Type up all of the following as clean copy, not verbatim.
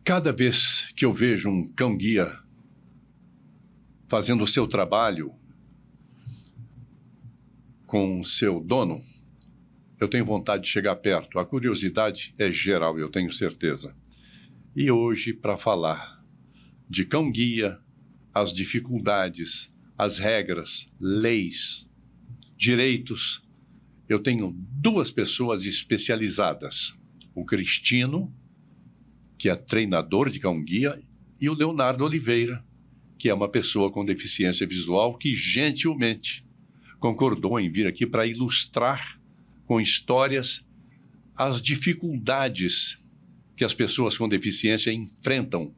Cada vez que eu vejo um cão-guia fazendo o seu trabalho com o seu dono, eu tenho vontade de chegar perto. A curiosidade é geral, eu tenho certeza. E hoje, para falar de cão-guia, as dificuldades, as regras, leis, direitos, eu tenho duas pessoas especializadas. O Cristino, que é treinador de cão-guia, e o Leonardo Oliveira, que é uma pessoa com deficiência visual que gentilmente concordou em vir aqui para ilustrar com histórias as dificuldades que as pessoas com deficiência enfrentam,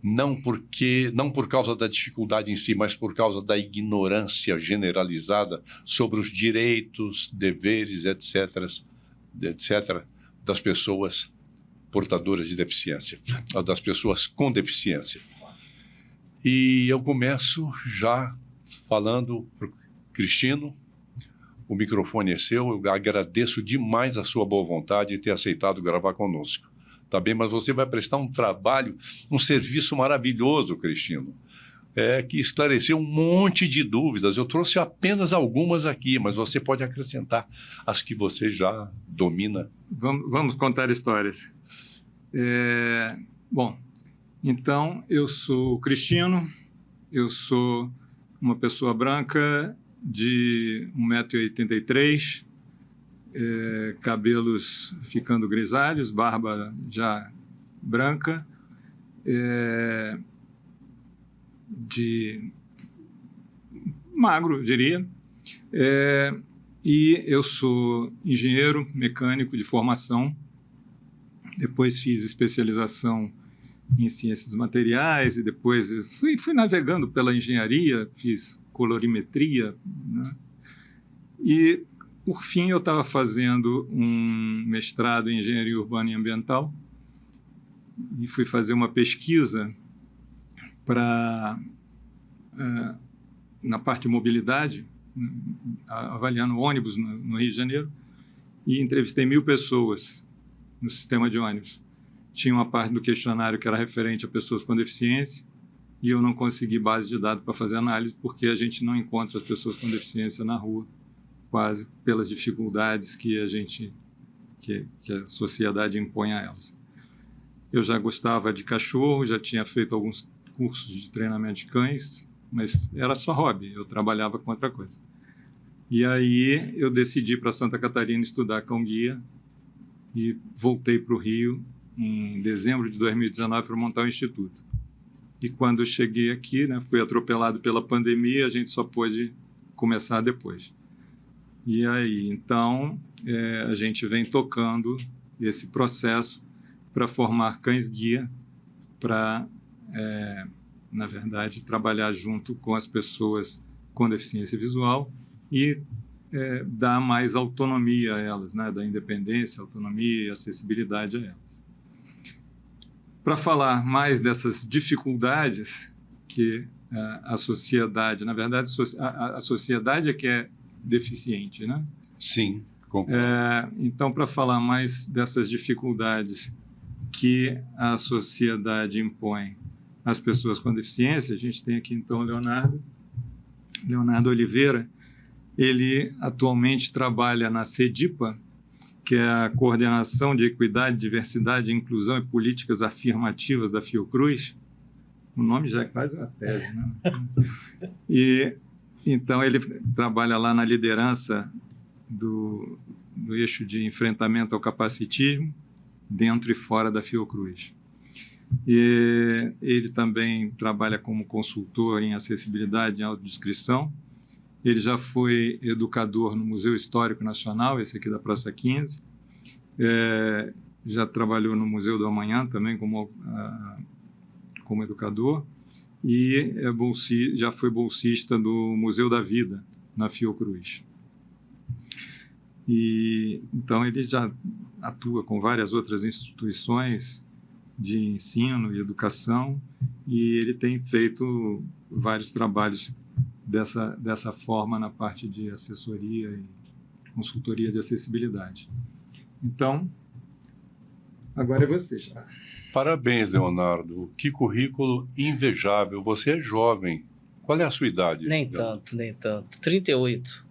não por causa da dificuldade em si, mas por causa da ignorância generalizada sobre os direitos, deveres, etc., das pessoas portadoras de deficiência, das pessoas com deficiência. E eu começo já falando para o Cristino. O microfone é seu, eu agradeço demais a sua boa vontade de ter aceitado gravar conosco. Tá bem? Mas você vai prestar um trabalho, um serviço maravilhoso, Cristino, que esclareceu um monte de dúvidas. Eu trouxe apenas algumas aqui, mas você pode acrescentar as que você já domina. Vamos contar histórias. Bom, então, eu sou Cristino, eu sou uma pessoa branca de 1,83 m, cabelos ficando grisalhos, barba já branca, de magro, eu diria, e eu sou engenheiro mecânico de formação, depois fiz especialização em ciências dos materiais e depois fui navegando pela engenharia, fiz colorimetria, né? E, por fim, eu estava fazendo um mestrado em engenharia urbana e ambiental e fui fazer uma pesquisa na parte de mobilidade, avaliando ônibus no Rio de Janeiro, e entrevistei 1.000 pessoas no sistema de ônibus. Tinha uma parte do questionário que era referente a pessoas com deficiência e eu não consegui base de dados para fazer análise porque a gente não encontra as pessoas com deficiência na rua, quase, pelas dificuldades que a sociedade impõe a elas. Eu já gostava de cachorro, já tinha feito alguns cursos de treinamento de cães, mas era só hobby, eu trabalhava com outra coisa. E aí eu decidi ir para Santa Catarina estudar cão-guia e voltei para o Rio em dezembro de 2019 para montar o Instituto. E quando eu cheguei aqui, né, fui atropelado pela pandemia, a gente só pôde começar depois. E aí, então, a gente vem tocando esse processo para formar cães-guia, para, na verdade, trabalhar junto com as pessoas com deficiência visual e dar mais autonomia a elas, né, dar independência, autonomia e acessibilidade a elas. Para falar mais dessas dificuldades que a sociedade, na verdade, a sociedade é que é deficiente, né? Sim, concordo. Então, para falar mais dessas dificuldades que a sociedade impõe às pessoas com deficiência, a gente tem aqui, então, o Leonardo Oliveira. Ele atualmente trabalha na CEDIPA, que é a Coordenação de Equidade, Diversidade, Inclusão e Políticas Afirmativas da Fiocruz. O nome já é quase uma tese, né? E, então, ele trabalha lá na liderança do eixo de enfrentamento ao capacitismo, dentro e fora da Fiocruz. E ele também trabalha como consultor em acessibilidade e autodescrição. Ele já foi educador no Museu Histórico Nacional, esse aqui da Praça 15. Já trabalhou no Museu do Amanhã também como educador. E já foi bolsista do Museu da Vida, na Fiocruz. E, então, ele já atua com várias outras instituições de ensino e educação e ele tem feito vários trabalhos dessa forma na parte de assessoria e consultoria de acessibilidade. Então, Agora é você, já. Parabéns, Leonardo. Que currículo invejável. Você é jovem. Qual é a sua idade? Nem tanto, nem tanto. 38.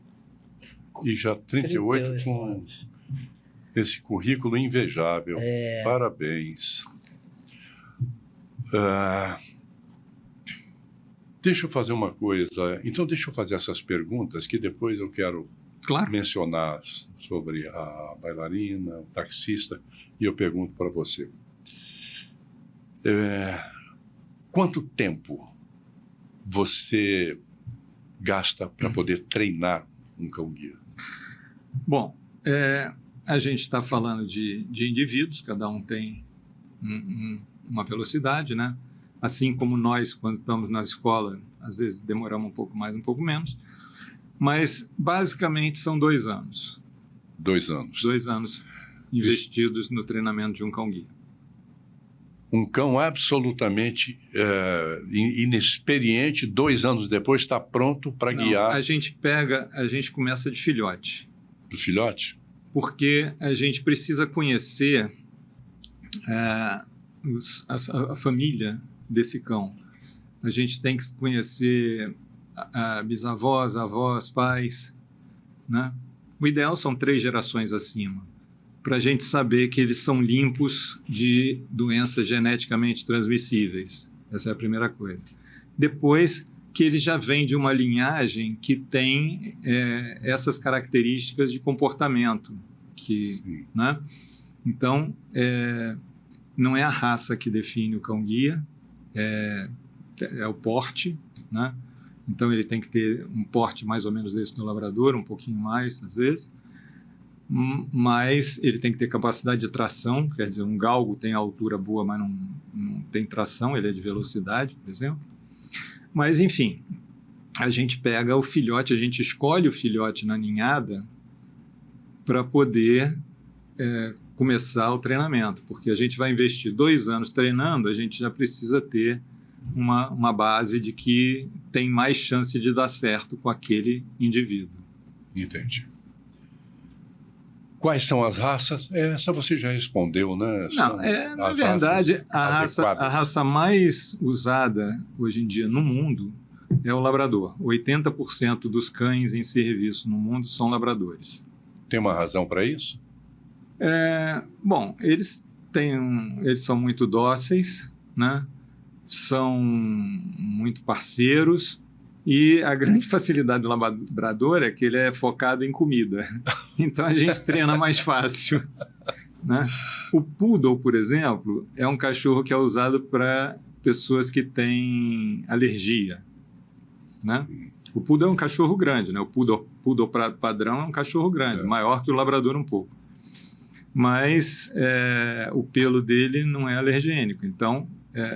E já 38 com anos. esse currículo invejável. Parabéns. Deixa eu fazer uma coisa. Então, deixa eu fazer essas perguntas que depois eu quero mencionar sobre a bailarina, o taxista, e eu pergunto para você. Quanto tempo você gasta para poder treinar um cão-guia? Bom, a gente está falando de indivíduos, cada um tem uma velocidade, né? Assim como nós, quando estamos na escola, às vezes demoramos um pouco mais, um pouco menos, mas basicamente são 2 anos. 2 anos. 2 anos investidos no treinamento de um cão-guia. Um cão absolutamente inexperiente, 2 anos depois está pronto para guiar. A gente começa de filhote. Do filhote? Porque a gente precisa conhecer a família desse cão. A gente tem que conhecer bisavós, avós, pais, né? O ideal são 3 gerações acima, para a gente saber que eles são limpos de doenças geneticamente transmissíveis. Essa é a primeira coisa. Depois, que eles já vêm de uma linhagem que tem essas características de comportamento. Né? Então, não é a raça que define o cão-guia, é o porte, né? Então, ele tem que ter um porte mais ou menos desse do labrador, um pouquinho mais, às vezes. Mas ele tem que ter capacidade de tração, quer dizer, um galgo tem altura boa, mas não tem tração, ele é de velocidade, por exemplo. Mas, enfim, a gente pega o filhote, a gente escolhe o filhote na ninhada para poder começar o treinamento, porque a gente vai investir 2 anos treinando, a gente já precisa ter uma base de que tem mais chance de dar certo com aquele indivíduo. Entendi. Quais são as raças? Essa você já respondeu, né? Não, na verdade, a raça mais usada hoje em dia no mundo é o labrador. 80% dos cães em serviço no mundo são labradores. Tem uma razão para isso? Bom, eles são muito dóceis, né? São muito parceiros, e a grande facilidade do labrador é que ele é focado em comida. Então a gente treina mais fácil, né? O poodle, por exemplo, é um cachorro que é usado para pessoas que têm alergia, né? O poodle é um cachorro grande, né? O poodle padrão é um cachorro grande, maior que o labrador um pouco. Mas o pelo dele não é alergênico. Então,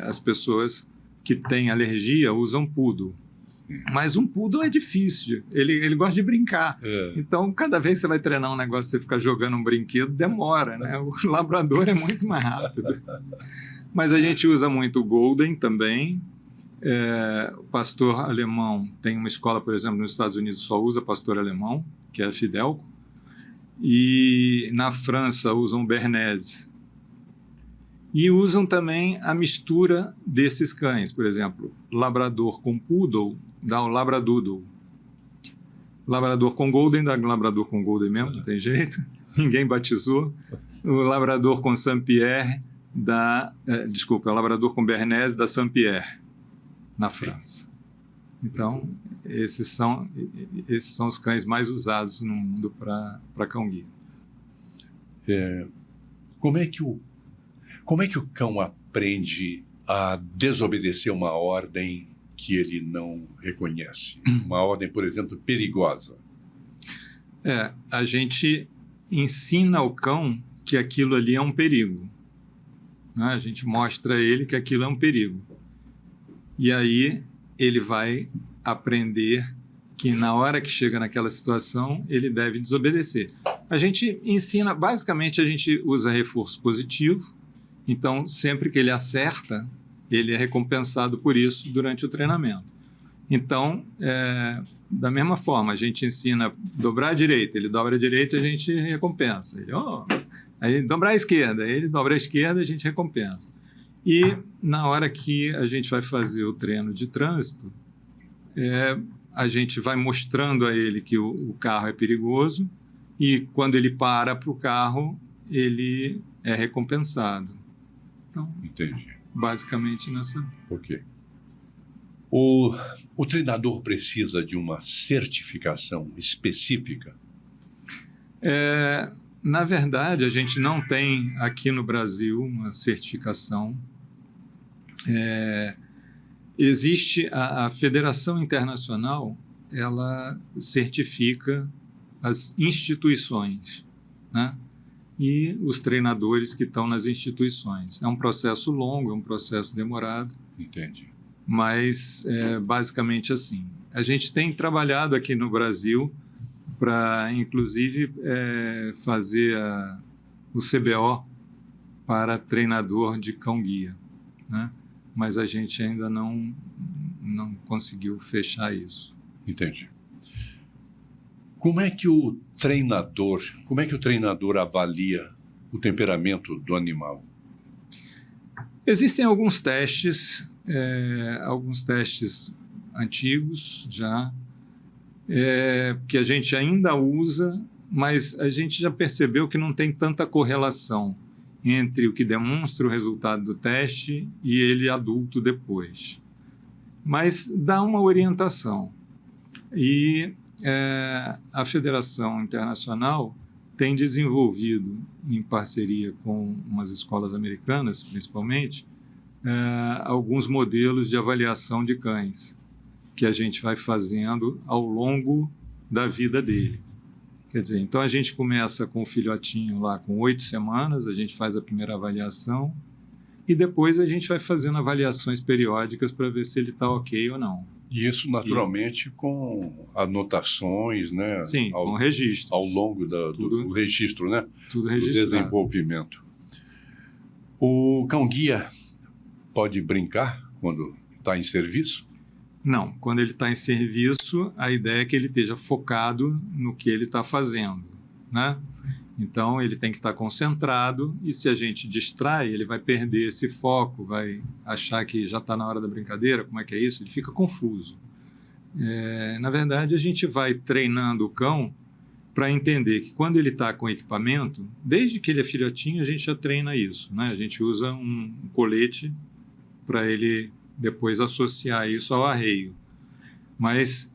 as pessoas que têm alergia usam poodle. Mas um poodle é difícil, ele gosta de brincar. Então, cada vez que você vai treinar um negócio, você ficar jogando um brinquedo, demora, né? O labrador é muito mais rápido. Mas a gente usa muito o golden também. O pastor alemão tem uma escola, por exemplo, nos Estados Unidos só usa pastor alemão, que é a Fidelco. E na França usam o Bernese. E usam também a mistura desses cães. Por exemplo, labrador com poodle dá o labradoodle. Labrador com golden dá labrador com golden mesmo, não tem jeito. Ninguém batizou. O labrador com Saint-Pierre dá... o labrador com Bernese dá Saint-Pierre, na França. Então, esses são os cães mais usados no mundo para cão-guia. Como é que o cão aprende a desobedecer uma ordem que ele não reconhece? Uma ordem, por exemplo, perigosa. A gente ensina ao cão que aquilo ali é um perigo, né? A gente mostra a ele que aquilo é um perigo. E aí ele vai aprender que na hora que chega naquela situação, ele deve desobedecer. A gente ensina, basicamente a gente usa reforço positivo. Então, sempre que ele acerta, ele é recompensado por isso durante o treinamento. Então, da mesma forma, a gente ensina a dobrar a direita, ele dobra a direita e a gente recompensa. Ele, Aí dobrar a esquerda, aí ele dobra a esquerda e a gente recompensa. E na hora que a gente vai fazer o treino de trânsito, a gente vai mostrando a ele que o carro é perigoso e quando ele para o carro, ele é recompensado. Então, Entendi. basicamente nessa... Ok. O treinador precisa de uma certificação específica? Na verdade, a gente não tem aqui no Brasil uma certificação. Existe a Federação Internacional, ela certifica as instituições, né? E os treinadores que estão nas instituições. É um processo longo, é um processo demorado. Entendi. Mas é basicamente assim. A gente tem trabalhado aqui no Brasil para, inclusive, fazer o CBO para treinador de cão-guia, né? Mas a gente ainda não conseguiu fechar isso. Entendi. Como é que o treinador avalia o temperamento do animal? Existem alguns testes antigos já, que a gente ainda usa, mas a gente já percebeu que não tem tanta correlação entre o que demonstra o resultado do teste e ele adulto depois. Mas dá uma orientação. E a Federação Internacional tem desenvolvido, em parceria com umas escolas americanas, principalmente, alguns modelos de avaliação de cães que a gente vai fazendo ao longo da vida dele. Quer dizer, então a gente começa com o filhotinho lá com 8 semanas, a gente faz a primeira avaliação e depois a gente vai fazendo avaliações periódicas para ver se ele está ok ou não. E isso naturalmente com anotações, né? Sim, com registro. Ao longo do registro, né? Tudo Do registrado. desenvolvimento. O cão-guia pode brincar quando está em serviço? Não, quando ele está em serviço, a ideia é que ele esteja focado no que ele está fazendo, né? Então, ele tem que estar concentrado e se a gente distrai, ele vai perder esse foco, vai achar que já está na hora da brincadeira, como é que é isso? Ele fica confuso. Na verdade, a gente vai treinando o cão para entender que quando ele está com equipamento, desde que ele é filhotinho, a gente já treina isso, né? A gente usa um colete para ele depois associar isso ao arreio. Mas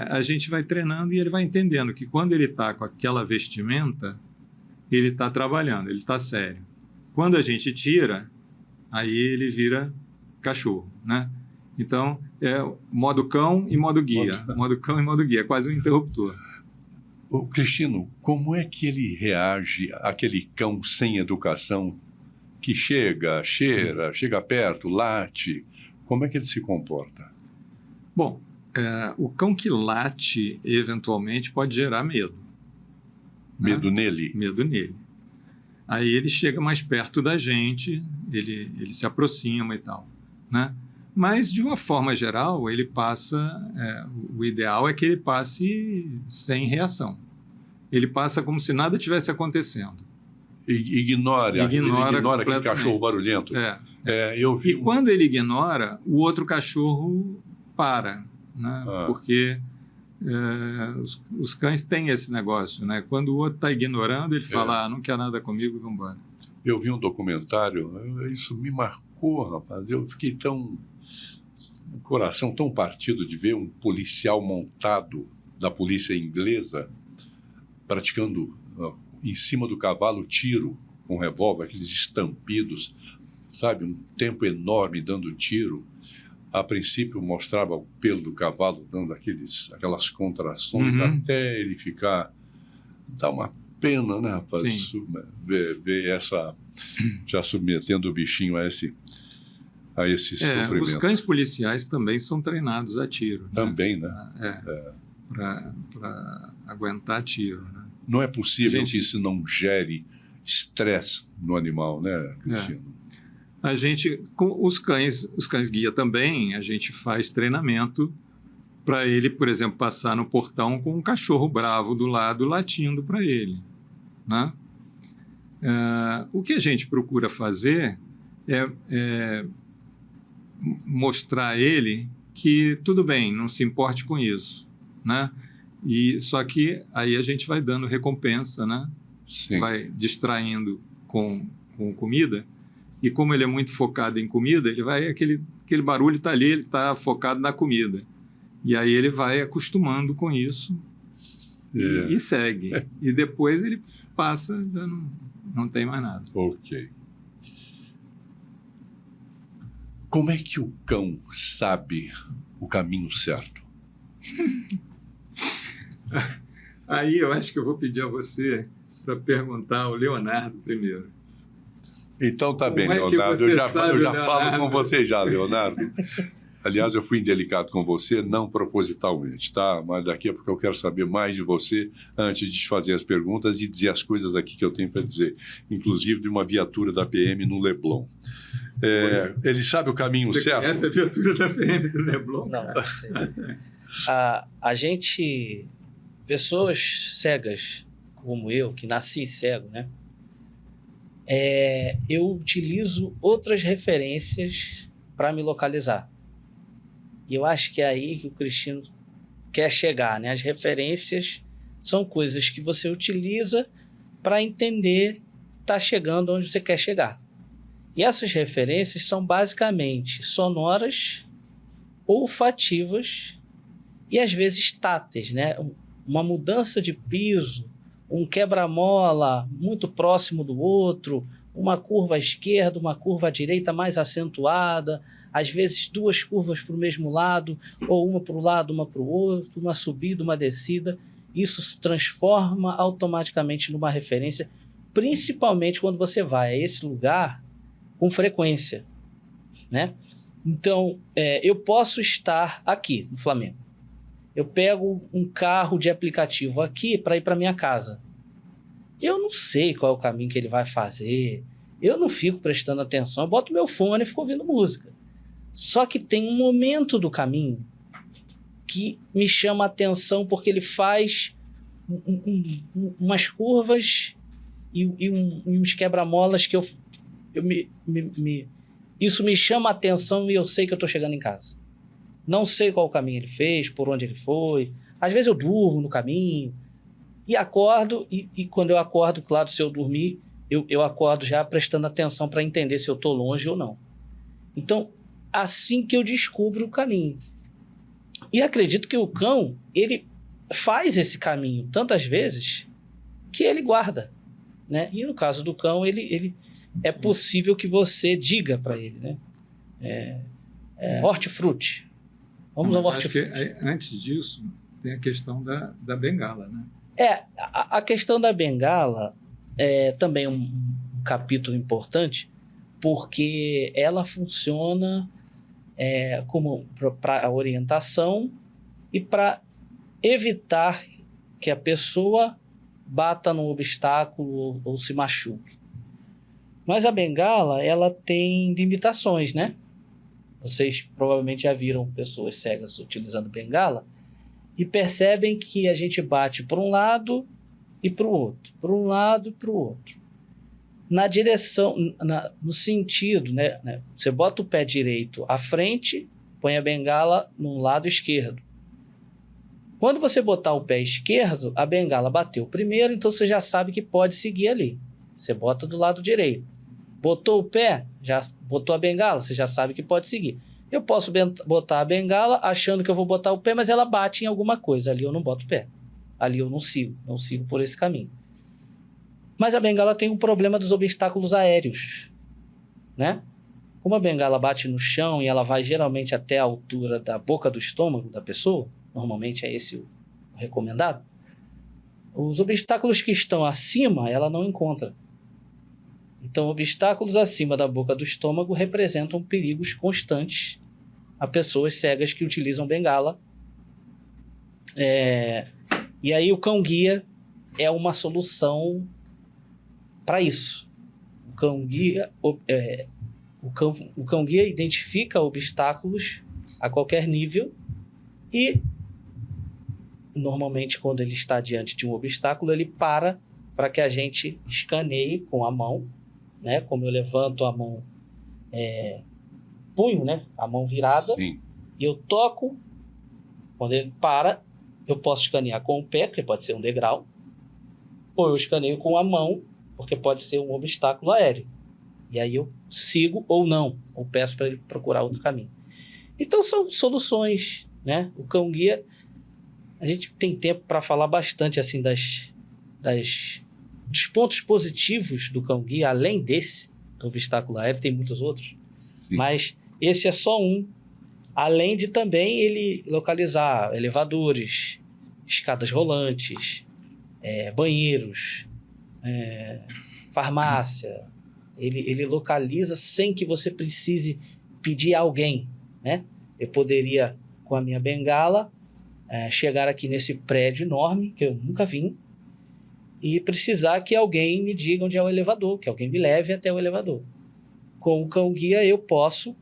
a gente vai treinando e ele vai entendendo que quando ele está com aquela vestimenta, ele está trabalhando, ele está sério. Quando a gente tira, aí ele vira cachorro, né? Então, modo cão e modo guia. Modo cão e modo guia, é quase um interruptor. O Cristino, como é que ele reage àquele cão sem educação que chega, cheira, chega perto, late? Como é que ele se comporta? Bom, o cão que late, eventualmente, pode gerar medo. Medo nele? Medo nele. Aí ele chega mais perto da gente, ele se aproxima e tal, né? Mas, de uma forma geral, ele passa... o ideal é que ele passe sem reação. Ele passa como se nada tivesse acontecendo. Ignora aquele cachorro barulhento. E quando ele ignora, o outro cachorro para, né? Porque os cães têm esse negócio, né? Quando o outro está ignorando, ele fala, não quer nada comigo, vamos embora. Eu vi um documentário, isso me marcou, rapaz. Eu fiquei o coração tão partido de ver um policial montado da polícia inglesa praticando em cima do cavalo tiro com revólver, aqueles estampidos, sabe? Um tempo enorme dando tiro. A princípio mostrava o pelo do cavalo dando aquelas contrações até ele ficar... Dá uma pena, né, rapaz? Ver essa... já submetendo o bichinho a esse sofrimento. Os cães policiais também são treinados a tiro. Também, né? Para aguentar tiro, né? Não é possível que isso não gere estresse no animal, né, Cristino? A gente, com os cães guia também, a gente faz treinamento para ele, por exemplo, passar no portão com um cachorro bravo do lado latindo para ele, né? O que a gente procura fazer é mostrar a ele que tudo bem, não se importe com isso, né? Só que aí a gente vai dando recompensa, né? Sim. Vai distraindo com comida, e como ele é muito focado em comida, ele vai, aquele barulho está ali, ele está focado na comida. E aí ele vai acostumando com isso e segue. E depois ele passa, já não tem mais nada. Ok. Como é que o cão sabe o caminho certo? Aí eu acho que eu vou pedir a você para perguntar ao Leonardo primeiro. Então tá bem, Como é que Leonardo. você Eu já sabe, falo Leonardo? com você já, Leonardo. Aliás, eu fui indelicado com você, não propositalmente, tá? Mas daqui a pouco eu quero saber mais de você antes de te fazer as perguntas e dizer as coisas aqui que eu tenho para dizer. Inclusive de uma viatura da PM no Leblon. Ele sabe o caminho Você certo? conhece a viatura da PM do Leblon? Não sei. A gente, pessoas cegas como eu, que nasci cego, né? Eu utilizo outras referências para me localizar. E eu acho que é aí que o Cristino quer chegar, né? As referências são coisas que você utiliza para entender que está chegando onde você quer chegar. E essas referências são basicamente sonoras, olfativas e às vezes táteis, né? Uma mudança de piso, um quebra-mola muito próximo do outro, uma curva à esquerda, uma curva à direita mais acentuada, às vezes duas curvas para o mesmo lado, ou uma para o lado, uma para o outro, uma subida, uma descida. Isso se transforma automaticamente numa referência, principalmente quando você vai a esse lugar com frequência, né? Então, eu posso estar aqui no Flamengo. Eu pego um carro de aplicativo aqui para ir para minha casa. Eu não sei qual é o caminho que ele vai fazer. Eu não fico prestando atenção. Eu boto meu fone e fico ouvindo música. Só que tem um momento do caminho que me chama a atenção porque ele faz umas curvas e uns quebra-molas que isso me chama a atenção e eu sei que eu estou chegando em casa. Não sei qual caminho ele fez, por onde ele foi. Às vezes eu durmo no caminho e acordo. E quando eu acordo, claro, se eu dormir, eu acordo já prestando atenção para entender se eu estou longe ou não. Então, assim que eu descubro o caminho. E acredito que o cão, ele faz esse caminho tantas vezes que ele guarda, né? E no caso do cão, ele é possível que você diga para ele, né? Hortifruti. Vamos ao hortifruti. Antes disso, tem a questão da bengala, né? A questão da bengala é também um capítulo importante, porque ela funciona como para orientação e para evitar que a pessoa bata num obstáculo ou se machuque. Mas a bengala, ela tem limitações, né? Vocês provavelmente já viram pessoas cegas utilizando bengala e percebem que a gente bate para um lado e para o outro, para um lado e para o outro. Na direção, no sentido, né? Você bota o pé direito à frente, põe a bengala no lado esquerdo. Quando você botar o pé esquerdo, a bengala bateu primeiro, então você já sabe que pode seguir ali. Você bota do lado direito. Botou o pé, já botou a bengala, você já sabe que pode seguir. Eu posso botar a bengala achando que eu vou botar o pé, mas ela bate em alguma coisa. Ali eu não boto o pé. Ali eu não sigo por esse caminho. Mas a bengala tem um problema dos obstáculos aéreos, né? Como a bengala bate no chão e ela vai geralmente até a altura da boca do estômago da pessoa, normalmente é esse o recomendado, os obstáculos que estão acima ela não encontra. Então, obstáculos acima da boca do estômago representam perigos constantes a pessoas cegas que utilizam bengala. E aí o cão-guia é uma solução para isso. O cão-guia identifica obstáculos a qualquer nível e, normalmente, quando ele está diante de um obstáculo, ele para para que a gente escaneie com a mão, né? Como eu levanto a mão, punho, né? A mão virada, Sim. e eu toco, quando ele para, eu posso escanear com o pé, que pode ser um degrau, ou eu escaneio com a mão, porque pode ser um obstáculo aéreo. E aí eu sigo ou não, ou peço para ele procurar outro caminho. Então são soluções, né? O cão-guia, a gente tem tempo para falar bastante assim dos pontos positivos do cão-guia, além desse, do obstáculo aéreo, tem muitos outros. Sim. Mas esse é só um, além de também ele localizar elevadores, escadas rolantes, banheiros, farmácia. Ele localiza sem que você precise pedir a alguém, né? Eu poderia, com a minha bengala, chegar aqui nesse prédio enorme, que eu nunca vim, e precisar que alguém me diga onde é o elevador, que alguém me leve até o elevador. Com o cão-guia, eu posso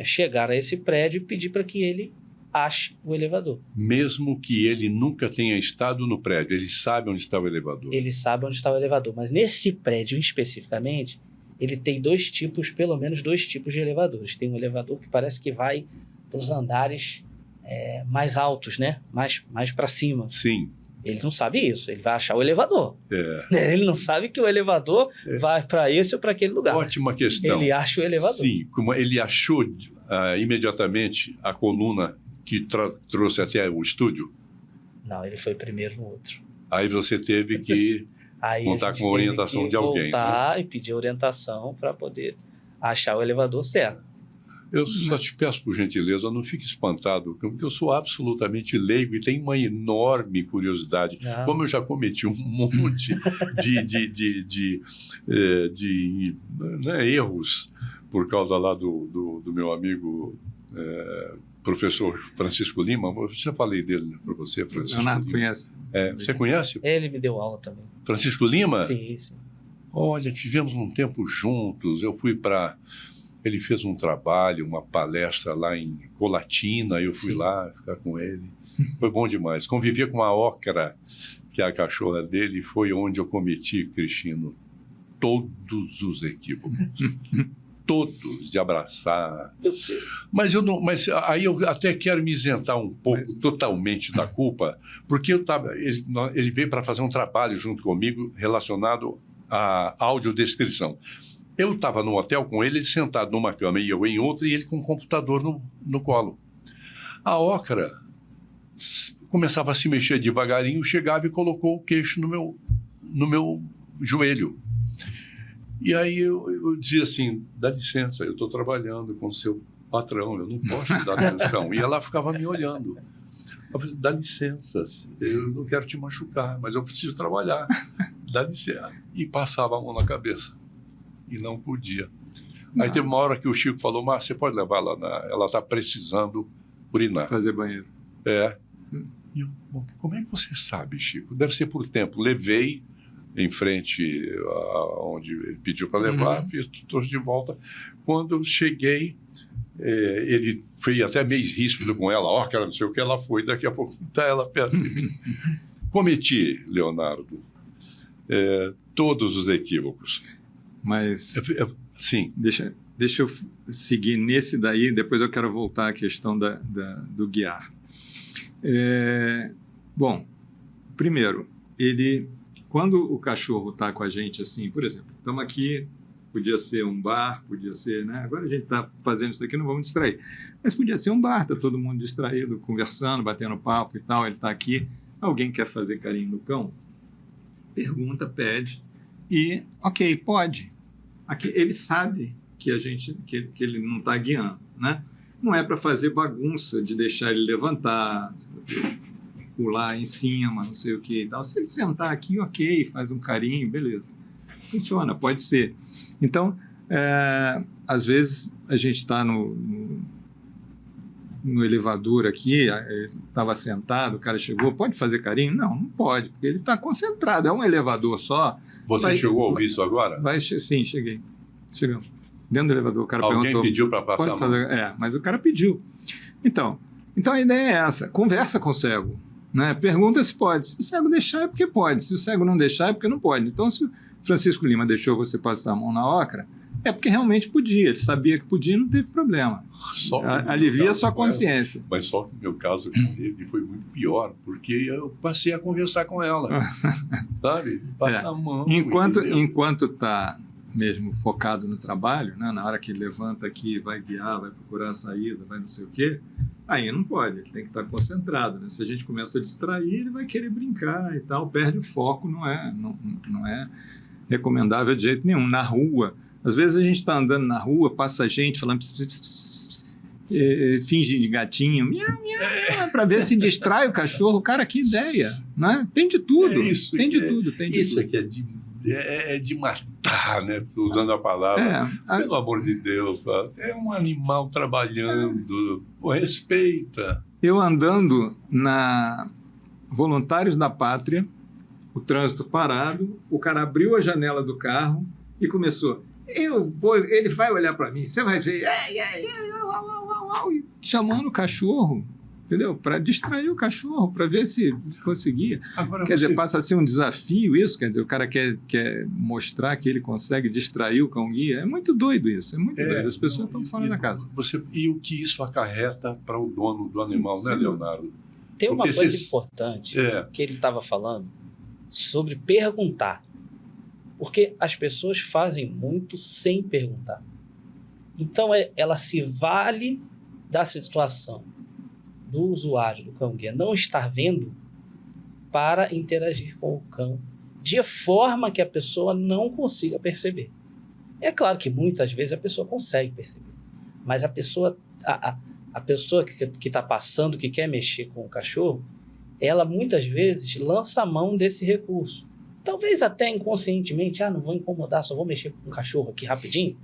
chegar a esse prédio e pedir para que ele ache o elevador. Mesmo que ele nunca tenha estado no prédio, ele sabe onde está o elevador. Ele sabe onde está o elevador, mas nesse prédio especificamente, ele tem pelo menos dois tipos de elevadores. Tem um elevador que parece que vai para os andares mais altos, né? Mais para cima. Sim. Ele não sabe isso, ele vai achar o elevador. Ele não sabe que o elevador vai para esse ou para aquele lugar. Ótima questão. Ele acha o elevador. Sim, como ele achou imediatamente a coluna que trouxe até o estúdio? Não, ele foi primeiro no outro. Aí você teve que contar com a orientação de alguém. Voltar e pedir orientação para poder achar o elevador certo. Eu só te peço, por gentileza, não fique espantado, porque eu sou absolutamente leigo e tenho uma enorme curiosidade. Não. Como eu já cometi um monte de erros por causa lá do meu amigo professor Francisco Lima. Eu já falei dele para você, Francisco Leonardo Lima. Conhece. Você conhece? Ele me deu aula também. Francisco Lima? Sim. Olha, tivemos um tempo juntos. Eu fui para... Ele fez um trabalho, uma palestra lá em Colatina, eu fui lá ficar com ele. Foi bom demais. Convivia com a Ocra, que é a cachorra dele, e foi onde eu cometi, Cristino, todos os equívocos. Todos, de abraçar. Mas aí eu até quero me isentar um pouco, totalmente da culpa, porque ele veio para fazer um trabalho junto comigo relacionado à audiodescrição. Eu estava no hotel com ele sentado numa cama e eu em outra, e ele com um computador no colo. A Ocra começava a se mexer devagarinho, chegava e colocou o queixo no meu joelho. E aí eu dizia assim, dá licença, eu estou trabalhando com o seu patrão, eu não posso te dar atenção. E ela ficava me olhando. Eu falei, dá licença, eu não quero te machucar, mas eu preciso trabalhar. Dá licença. E passava a mão na cabeça. E não podia. Aí teve uma hora que o Chico falou, mas você pode levar ela está precisando urinar. Fazer banheiro. E eu, como é que você sabe, Chico? Deve ser por tempo. Levei em frente onde ele pediu para levar, fiz tudo de volta. Quando eu cheguei, ele foi até meio ríspido com ela, que ela não sei o que, ela foi, daqui a pouco está ela perto de mim. Cometi, Leonardo, todos os equívocos. Mas sim. Deixa eu seguir nesse daí, depois eu quero voltar à questão do guiar. Bom, primeiro, quando o cachorro está com a gente assim, por exemplo, estamos aqui, podia ser um bar, podia ser, né? Agora a gente está fazendo isso daqui, não vamos distrair. Mas podia ser um bar, está todo mundo distraído, conversando, batendo papo e tal, ele está aqui, alguém quer fazer carinho no cão? Pergunta, pede e, ok, pode. Aqui, ele sabe que ele não está guiando, né? Não é para fazer bagunça de deixar ele levantar, pular em cima, não sei o que e tal. Se ele sentar aqui, ok, faz um carinho, beleza. Funciona, pode ser. Então, às vezes a gente está no elevador aqui, estava sentado, o cara chegou, pode fazer carinho? Não pode, porque ele está concentrado, é um elevador só. Você chegou a ouvir isso agora? Sim, cheguei. Chegamos. Dentro do elevador, o cara Alguém perguntou... Alguém pediu para passar a mão? Mas o cara pediu. Então a ideia é essa, conversa com o cego. né? Pergunta se pode. Se o cego deixar é porque pode, se o cego não deixar é porque não pode. Então, se o Francisco Lima deixou você passar a mão na ocra, é porque realmente podia, ele sabia que podia e não teve problema. Alivia a sua consciência. Mas só que o meu caso com ele foi muito pior, porque eu passei a conversar com ela, sabe? Passar a mão. Enquanto está mesmo focado no trabalho, né? Na hora que ele levanta aqui, vai guiar, vai procurar a saída, vai não sei o quê, aí não pode, ele tem que estar concentrado, né? Se a gente começa a distrair, ele vai querer brincar e tal, perde o foco, não é recomendável de jeito nenhum. Na rua, às vezes a gente está andando na rua, passa gente falando finge de gatinho, miau, miau, para ver se distrai o cachorro. Cara, que ideia, né? Tem de tudo, tem de tudo. Isso aqui é de matar, né? Usando a palavra. Pelo amor de Deus, é um animal trabalhando, pô, respeita. Eu andando na Voluntários da Pátria, o trânsito parado, o cara abriu a janela do carro e começou... ele vai olhar para mim, você vai ver, chamando o cachorro, entendeu? Para distrair o cachorro, para ver se conseguia. Agora quer dizer, passa a ser um desafio isso, quer dizer, o cara quer mostrar que ele consegue distrair o cão-guia. É muito doido isso, é muito doido. As pessoas estão fora da casa. E o que isso acarreta para o dono do animal, né, Leonardo? Tem uma coisa importante que ele estava falando sobre perguntar. Porque as pessoas fazem muito sem perguntar. Então, ela se vale da situação do usuário do cão-guia não estar vendo para interagir com o cão de forma que a pessoa não consiga perceber. É claro que muitas vezes a pessoa consegue perceber, mas a pessoa que está passando, que quer mexer com o cachorro, ela muitas vezes lança a mão desse recurso. Talvez até inconscientemente, não vou incomodar, só vou mexer com o cachorro aqui rapidinho.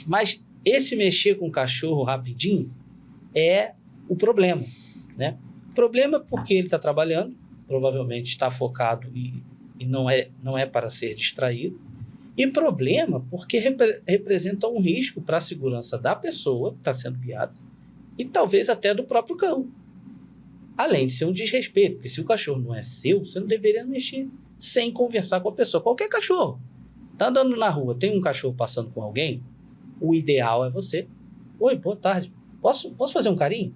Mas esse mexer com o cachorro rapidinho é o problema, né? O problema é porque ele está trabalhando, provavelmente está focado e não é para ser distraído. E problema porque representa um risco para a segurança da pessoa que está sendo guiada e talvez até do próprio cão. Além de ser um desrespeito, porque se o cachorro não é seu, você não deveria mexer sem conversar com a pessoa. Qualquer cachorro. Tá andando na rua, tem um cachorro passando com alguém, o ideal é você. Oi, boa tarde. Posso fazer um carinho?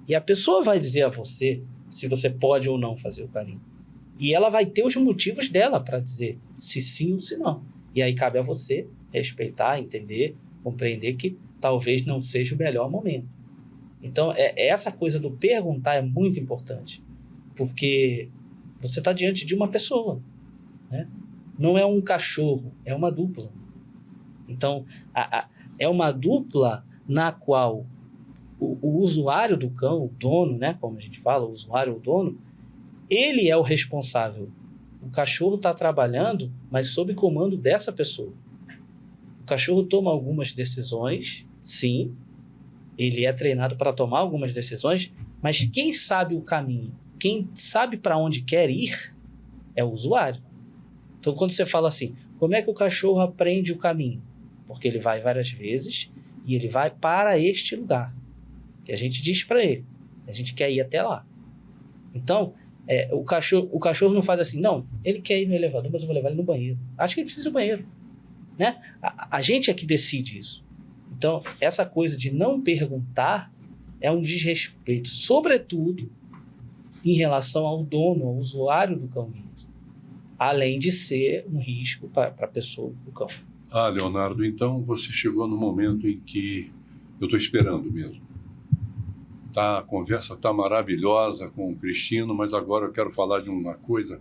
E a pessoa vai dizer a você se você pode ou não fazer o carinho. E ela vai ter os motivos dela para dizer se sim ou se não. E aí cabe a você respeitar, entender, compreender que talvez não seja o melhor momento. Então, essa coisa do perguntar é muito importante. Porque você está diante de uma pessoa, né? Não é um cachorro, é uma dupla. Então, é uma dupla na qual o usuário do cão, o dono, né, como a gente fala, o usuário, o dono, ele é o responsável. O cachorro está trabalhando, mas sob comando dessa pessoa. O cachorro toma algumas decisões, sim, ele é treinado para tomar algumas decisões, mas quem sabe o caminho, quem sabe para onde quer ir, é o usuário. Então, quando você fala assim, como é que o cachorro aprende o caminho? Porque ele vai várias vezes e ele vai para este lugar, que a gente diz para ele. A gente quer ir até lá. Então, o cachorro não faz assim, não, ele quer ir no elevador, mas eu vou levar ele no banheiro. Acho que ele precisa do banheiro, né? A gente é que decide isso. Então, essa coisa de não perguntar é um desrespeito, sobretudo em relação ao dono, ao usuário do cão-guia, além de ser um risco para a pessoa do cão. Leonardo, então você chegou no momento em que eu estou esperando mesmo. A conversa está maravilhosa com o Cristino, mas agora eu quero falar de uma coisa,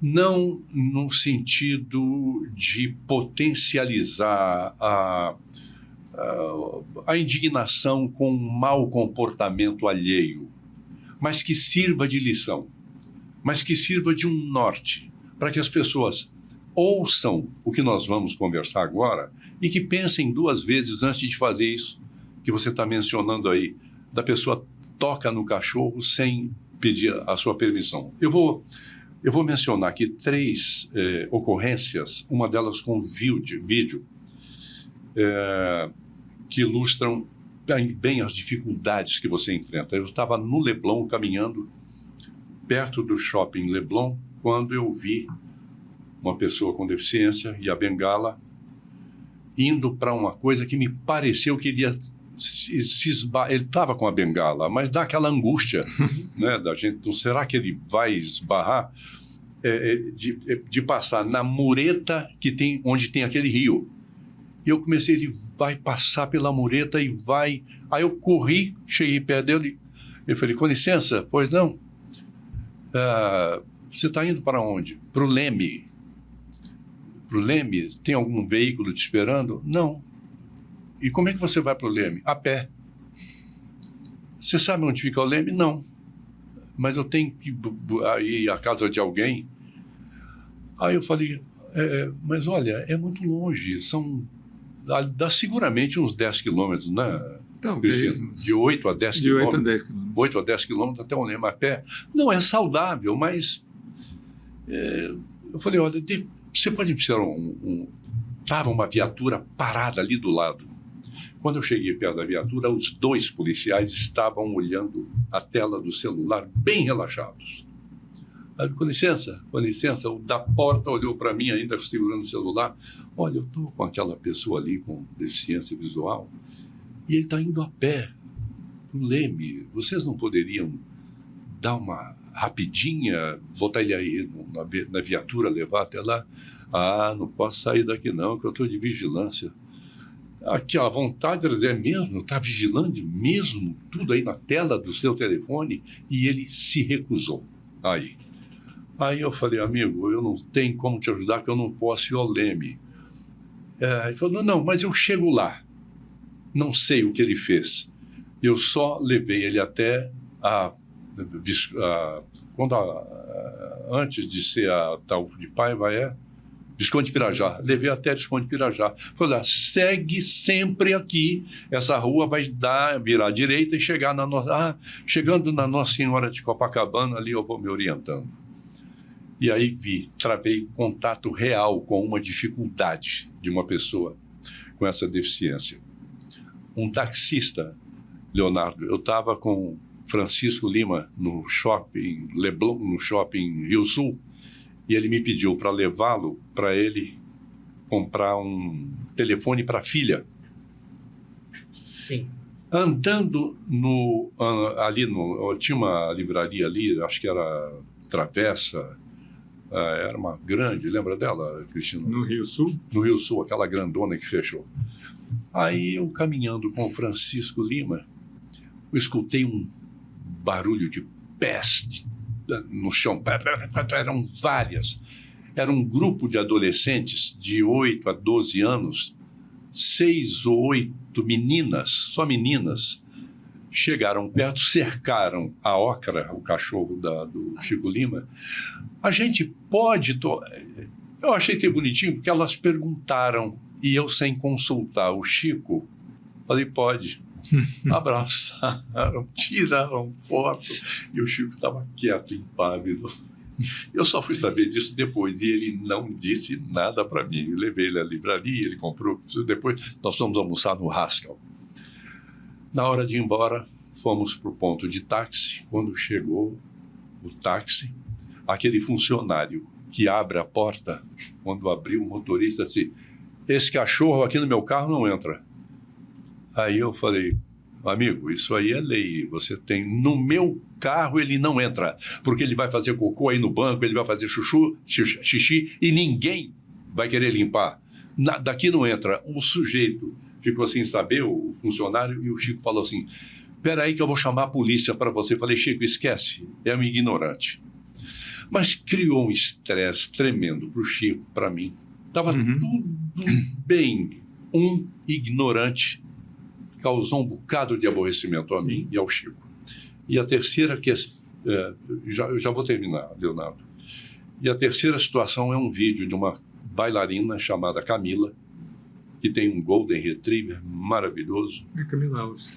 não no sentido de potencializar a indignação com um mau comportamento alheio, mas que sirva de lição, mas que sirva de um norte, para que as pessoas ouçam o que nós vamos conversar agora e que pensem duas vezes antes de fazer isso que você está mencionando aí, da pessoa toca no cachorro sem pedir a sua permissão. Eu vou mencionar aqui 3 ocorrências, uma delas com vídeo, que ilustram bem as dificuldades que você enfrenta. Eu estava no Leblon caminhando perto do shopping Leblon, quando eu vi uma pessoa com deficiência e a bengala indo para uma coisa que me pareceu que ele ia ele estava com a bengala, mas dá aquela angústia, né, da gente, então, será que ele vai esbarrar de passar na mureta que tem, onde tem aquele rio? E eu comecei, ele vai passar pela mureta e vai... Aí eu corri, cheguei perto dele, eu falei, com licença, pois não? Você está indo para onde? Para o Leme. Para o Leme? Tem algum veículo te esperando? Não. E como é que você vai para o Leme? A pé. Você sabe onde fica o Leme? Não. Mas eu tenho que ir à casa de alguém. Aí eu falei, mas olha, é muito longe, dá seguramente uns 10 quilômetros, né? Talvez. De 8 a 10 de 8 a quilômetros. 10 quilômetros. 8 a 10 quilômetros até o Leme a pé. Não é saudável, mas... eu falei, olha, você pode me tirar Estava uma viatura parada ali do lado. Quando eu cheguei perto da viatura, os 2 policiais estavam olhando a tela do celular, bem relaxados. Aí, com licença, o da porta olhou para mim, ainda segurando o celular. Olha, eu estou com aquela pessoa ali com deficiência visual e ele está indo a pé para o Leme. Vocês não poderiam dar uma rapidinha, botar ele aí na viatura, levar até lá? Ah, não posso sair daqui não, que eu estou de vigilância. Aqui, a vontade é mesmo, está vigilando mesmo tudo aí na tela do seu telefone, e ele se recusou. Aí eu falei, amigo, eu não tenho como te ajudar, que eu não posso ir ao Leme. Ele falou, não, mas eu chego lá. Não sei o que ele fez. Eu só levei ele até antes de ser a Taúfo de Paiva, Visconde Pirajá. Levei até Visconde Pirajá. Falei, segue sempre aqui. Essa rua vai virar à direita e chegar chegando na Nossa Senhora de Copacabana, ali eu vou me orientando. E aí travei contato real com uma dificuldade de uma pessoa com essa deficiência. Um taxista, Leonardo, eu estava com Francisco Lima no shopping Leblon, no shopping Rio Sul, e ele me pediu para levá-lo, para ele comprar um telefone para a filha. Sim. Andando tinha uma livraria ali, acho que era Travessa, era uma grande, lembra dela, Cristina? No Rio Sul? No Rio Sul, aquela grandona que fechou. Aí eu, caminhando com o Francisco Lima, eu escutei um barulho de pés no chão. Eram várias. Era um grupo de adolescentes de 8 a 12 anos, 6 ou 8 meninas, só meninas, chegaram perto, cercaram a Ocra, o cachorro do Chico Lima. A gente pode... Eu achei que bonitinho, porque elas perguntaram, e eu, sem consultar o Chico, falei, pode. Abraçaram, tiraram foto, e o Chico estava quieto, impávido. Eu só fui saber disso depois, e ele não disse nada para mim. Eu levei ele à livraria, ele comprou. Depois nós fomos almoçar no Haskell. Na hora de ir embora, fomos para o ponto de táxi. Quando chegou o táxi, aquele funcionário que abre a porta, quando abriu, o motorista disse, esse cachorro aqui no meu carro não entra. Aí eu falei, amigo, isso aí é lei, você tem, no meu carro ele não entra, porque ele vai fazer cocô aí no banco, ele vai fazer xixi, e ninguém vai querer limpar. Daqui não entra. O sujeito ficou sem saber, o funcionário, e o Chico falou assim, espera aí que eu vou chamar a polícia para você. Eu falei, Chico, esquece, é um ignorante. Mas criou um estresse tremendo para o Chico, para mim. Estava tudo bem. Um ignorante causou um bocado de aborrecimento a mim e ao Chico. E a terceira, já vou terminar, Leonardo. E a terceira situação é um vídeo de uma bailarina chamada Camila, que tem um Golden Retriever maravilhoso. É Camila Alves.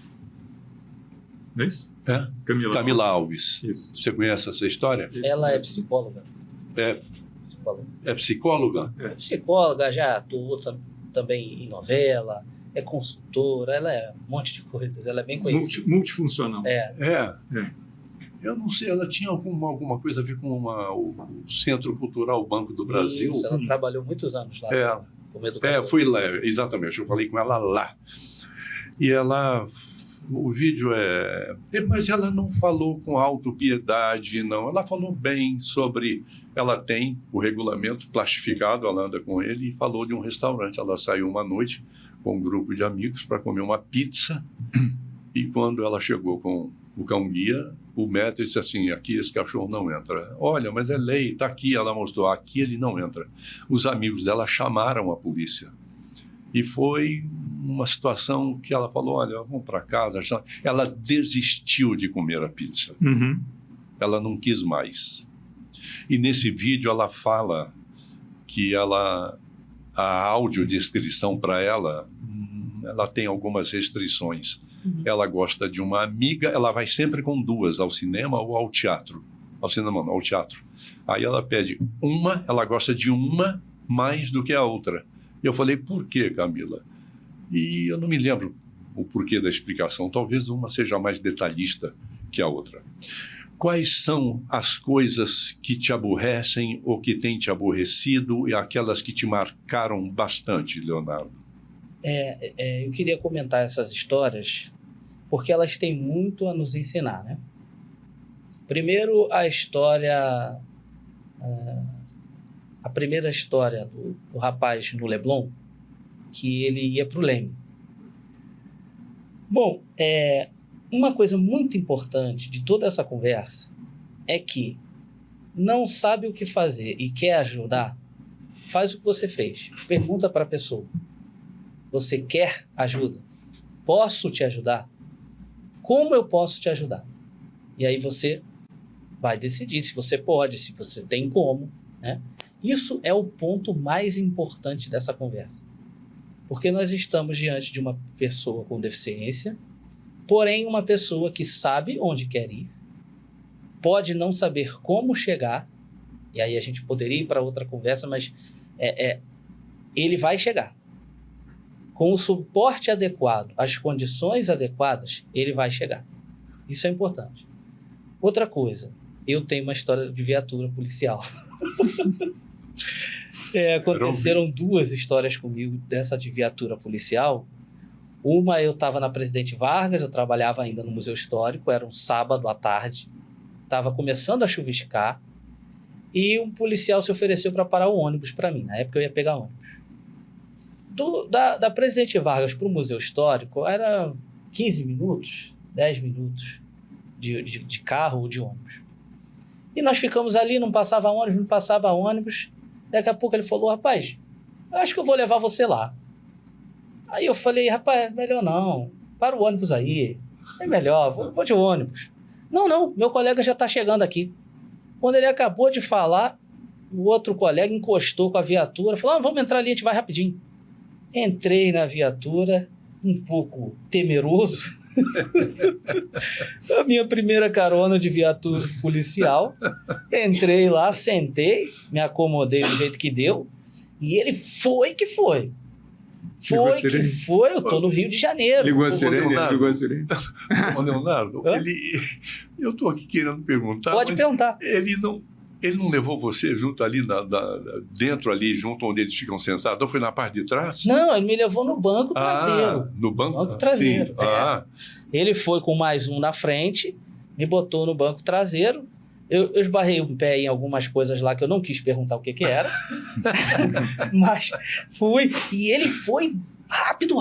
É isso? É? Camila Alves. Isso. Você conhece essa história? Ela é psicóloga. É psicóloga? É psicóloga, já atuou também em novela, é consultora, ela é um monte de coisas, ela é bem conhecida. Multifuncional. Eu não sei, ela tinha alguma coisa a ver com o Centro Cultural Banco do Brasil. Isso, ela trabalhou muitos anos lá como educadora. Fui lá, exatamente, eu falei com ela lá. E ela, o vídeo mas ela não falou com autopiedade, não. Ela falou bem sobre, ela tem o regulamento plastificado, ela anda com ele, e falou de um restaurante. Ela saiu uma noite com um grupo de amigos para comer uma pizza, e quando ela chegou com o cão-guia, o maître disse assim: aqui esse cachorro não entra. Olha, mas é lei, está aqui. Ela mostrou, aqui ele não entra. Os amigos dela chamaram a polícia. E foi uma situação que ela falou: olha, vamos para casa. Ela desistiu de comer a pizza. Uhum. Ela não quis mais. E nesse vídeo ela fala que a audiodescrição para ela tem algumas restrições. Ela gosta de uma amiga, ela vai sempre com duas, ao cinema ou ao teatro. Ao cinema não, ao teatro. Aí ela pede uma, ela gosta de uma mais do que a outra. E eu falei: por quê, Camila? E eu não me lembro o porquê da explicação. Talvez uma seja mais detalhista que a outra. Quais são as coisas que te aborrecem ou que têm te aborrecido e aquelas que te marcaram bastante, Leonardo? Eu queria comentar essas histórias porque elas têm muito a nos ensinar, né? Primeiro, a primeira história do rapaz no Leblon, que ele ia para o Leme. Bom, uma coisa muito importante de toda essa conversa é que não sabe o que fazer e quer ajudar, faz o que você fez. Pergunta para a pessoa: você quer ajuda? Posso te ajudar? Como eu posso te ajudar? E aí você vai decidir se você pode, se você tem como, né? Isso é o ponto mais importante dessa conversa. Porque nós estamos diante de uma pessoa com deficiência, porém uma pessoa que sabe onde quer ir, pode não saber como chegar, e aí a gente poderia ir para outra conversa, mas ele vai chegar. Com o suporte adequado, as condições adequadas, ele vai chegar. Isso é importante. Outra coisa, eu tenho uma história de viatura policial. Aconteceram 2 histórias comigo dessa de viatura policial. Uma, eu estava na Presidente Vargas, eu trabalhava ainda no Museu Histórico, era um sábado à tarde, estava começando a chuviscar, e um policial se ofereceu para parar o ônibus para mim. Na época eu ia pegar ônibus. Da Presidente Vargas para o Museu Histórico era 15 minutos, 10 minutos de carro ou de ônibus. E nós ficamos ali, não passava ônibus. Daqui a pouco ele falou: rapaz, eu acho que eu vou levar você lá. Aí eu falei: rapaz, melhor não, para o ônibus aí, é melhor, vou de ônibus. Não, meu colega já está chegando aqui. Quando ele acabou de falar, o outro colega encostou com a viatura, falou: vamos entrar ali, a gente vai rapidinho. Entrei na viatura, um pouco temeroso. A minha primeira carona de viatura policial. Entrei lá, sentei, me acomodei do jeito que deu, e ele foi que foi. Eu tô no Rio de Janeiro. Ligou a sirene. Ô, Leonardo, eu tô aqui querendo perguntar. Pode perguntar. Ele não levou você junto ali, dentro ali, junto onde eles ficam sentados? Ou foi na parte de trás? Não, ele me levou no banco traseiro. No banco? Traseiro. Sim. Ele foi com mais um na frente, me botou no banco traseiro. Eu esbarrei o pé em algumas coisas lá que eu não quis perguntar o que era. Mas fui. E ele foi rápido.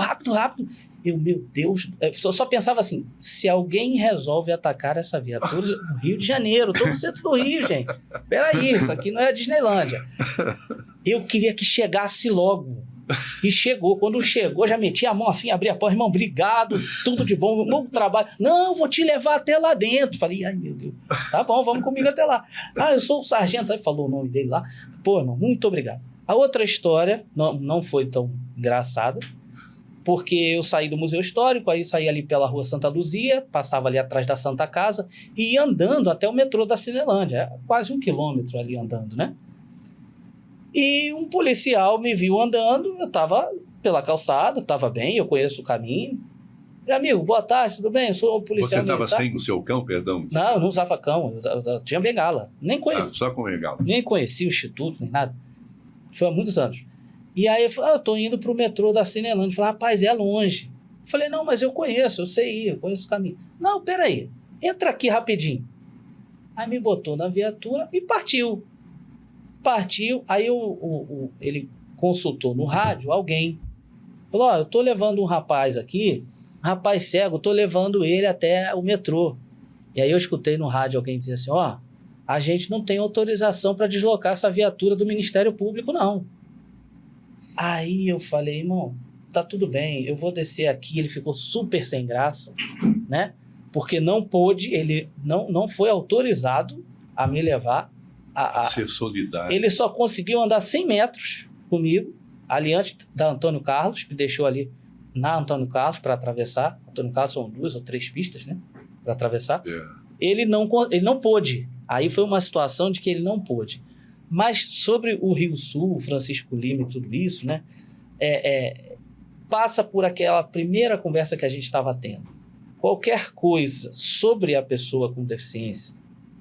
Eu, meu Deus, só pensava assim: se alguém resolve atacar essa viatura no Rio de Janeiro, tô no centro do Rio, gente. Peraí, isso aqui não é a Disneylândia. Eu queria que chegasse logo. E chegou. Quando chegou, já meti a mão assim, abri a porta: irmão, obrigado, tudo de bom, bom trabalho. Não, vou te levar até lá dentro. Falei: ai, meu Deus, tá bom, vamos comigo até lá. Eu sou o sargento. Aí falou o nome dele lá. Pô, irmão, muito obrigado. A outra história não foi tão engraçada, porque eu saí do Museu Histórico, aí saí ali pela Rua Santa Luzia, passava ali atrás da Santa Casa e ia andando até o metrô da Cinelândia, quase 1 quilômetro ali andando, né? E um policial me viu andando, eu estava pela calçada, estava bem, eu conheço o caminho. Amigo, boa tarde, tudo bem? Eu sou o policial Você estava militar. sem o seu cão, perdão? Não, eu não usava cão, eu tinha bengala. Nem conhecia. Só com bengala. Nem conhecia o instituto, nem nada. Foi há muitos anos. E aí eu falei, eu tô indo pro metrô da Cinelândia. Ele falou, rapaz, é longe. Eu falei, não, mas eu conheço, eu sei ir, eu conheço o caminho. Não, peraí, entra aqui rapidinho. Aí me botou na viatura e partiu. Aí ele consultou no rádio alguém. Falou, eu tô levando um rapaz aqui, rapaz cego, tô levando ele até o metrô. E aí eu escutei no rádio alguém dizer assim, a gente não tem autorização para deslocar essa viatura do Ministério Público, não. Aí eu falei, irmão, tá tudo bem, eu vou descer aqui. Ele ficou super sem graça, né? Porque não pôde, ele não foi autorizado a me levar. Ser solidário. Ele só conseguiu andar 100 metros comigo, ali antes da Antônio Carlos, me deixou ali na Antônio Carlos para atravessar. Antônio Carlos são 2 ou 3 pistas, né? Para atravessar. Ele não pôde. Aí foi uma situação de que ele não pôde. Mas sobre o Rio Sul, Francisco Lima e tudo isso, né? Passa por aquela primeira conversa que a gente estava tendo. Qualquer coisa sobre a pessoa com deficiência,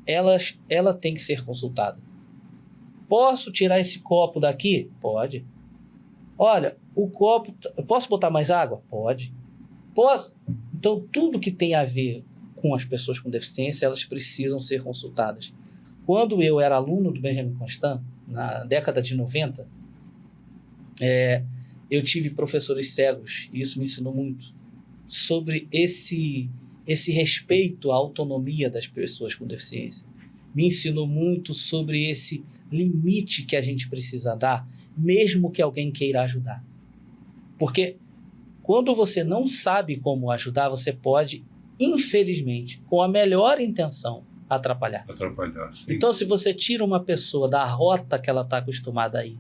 ela tem que ser consultada. Posso tirar esse copo daqui? Pode. Olha, o copo... Posso botar mais água? Pode. Posso? Então, tudo que tem a ver com as pessoas com deficiência, elas precisam ser consultadas. Quando eu era aluno do Benjamin Constant, na década de 90, eu tive professores cegos, e isso me ensinou muito, sobre esse respeito à autonomia das pessoas com deficiência. Me ensinou muito sobre esse limite que a gente precisa dar, mesmo que alguém queira ajudar. Porque quando você não sabe como ajudar, você pode, infelizmente, com a melhor intenção, atrapalhar. Sim. Então, se você tira uma pessoa da rota que ela está acostumada a ir,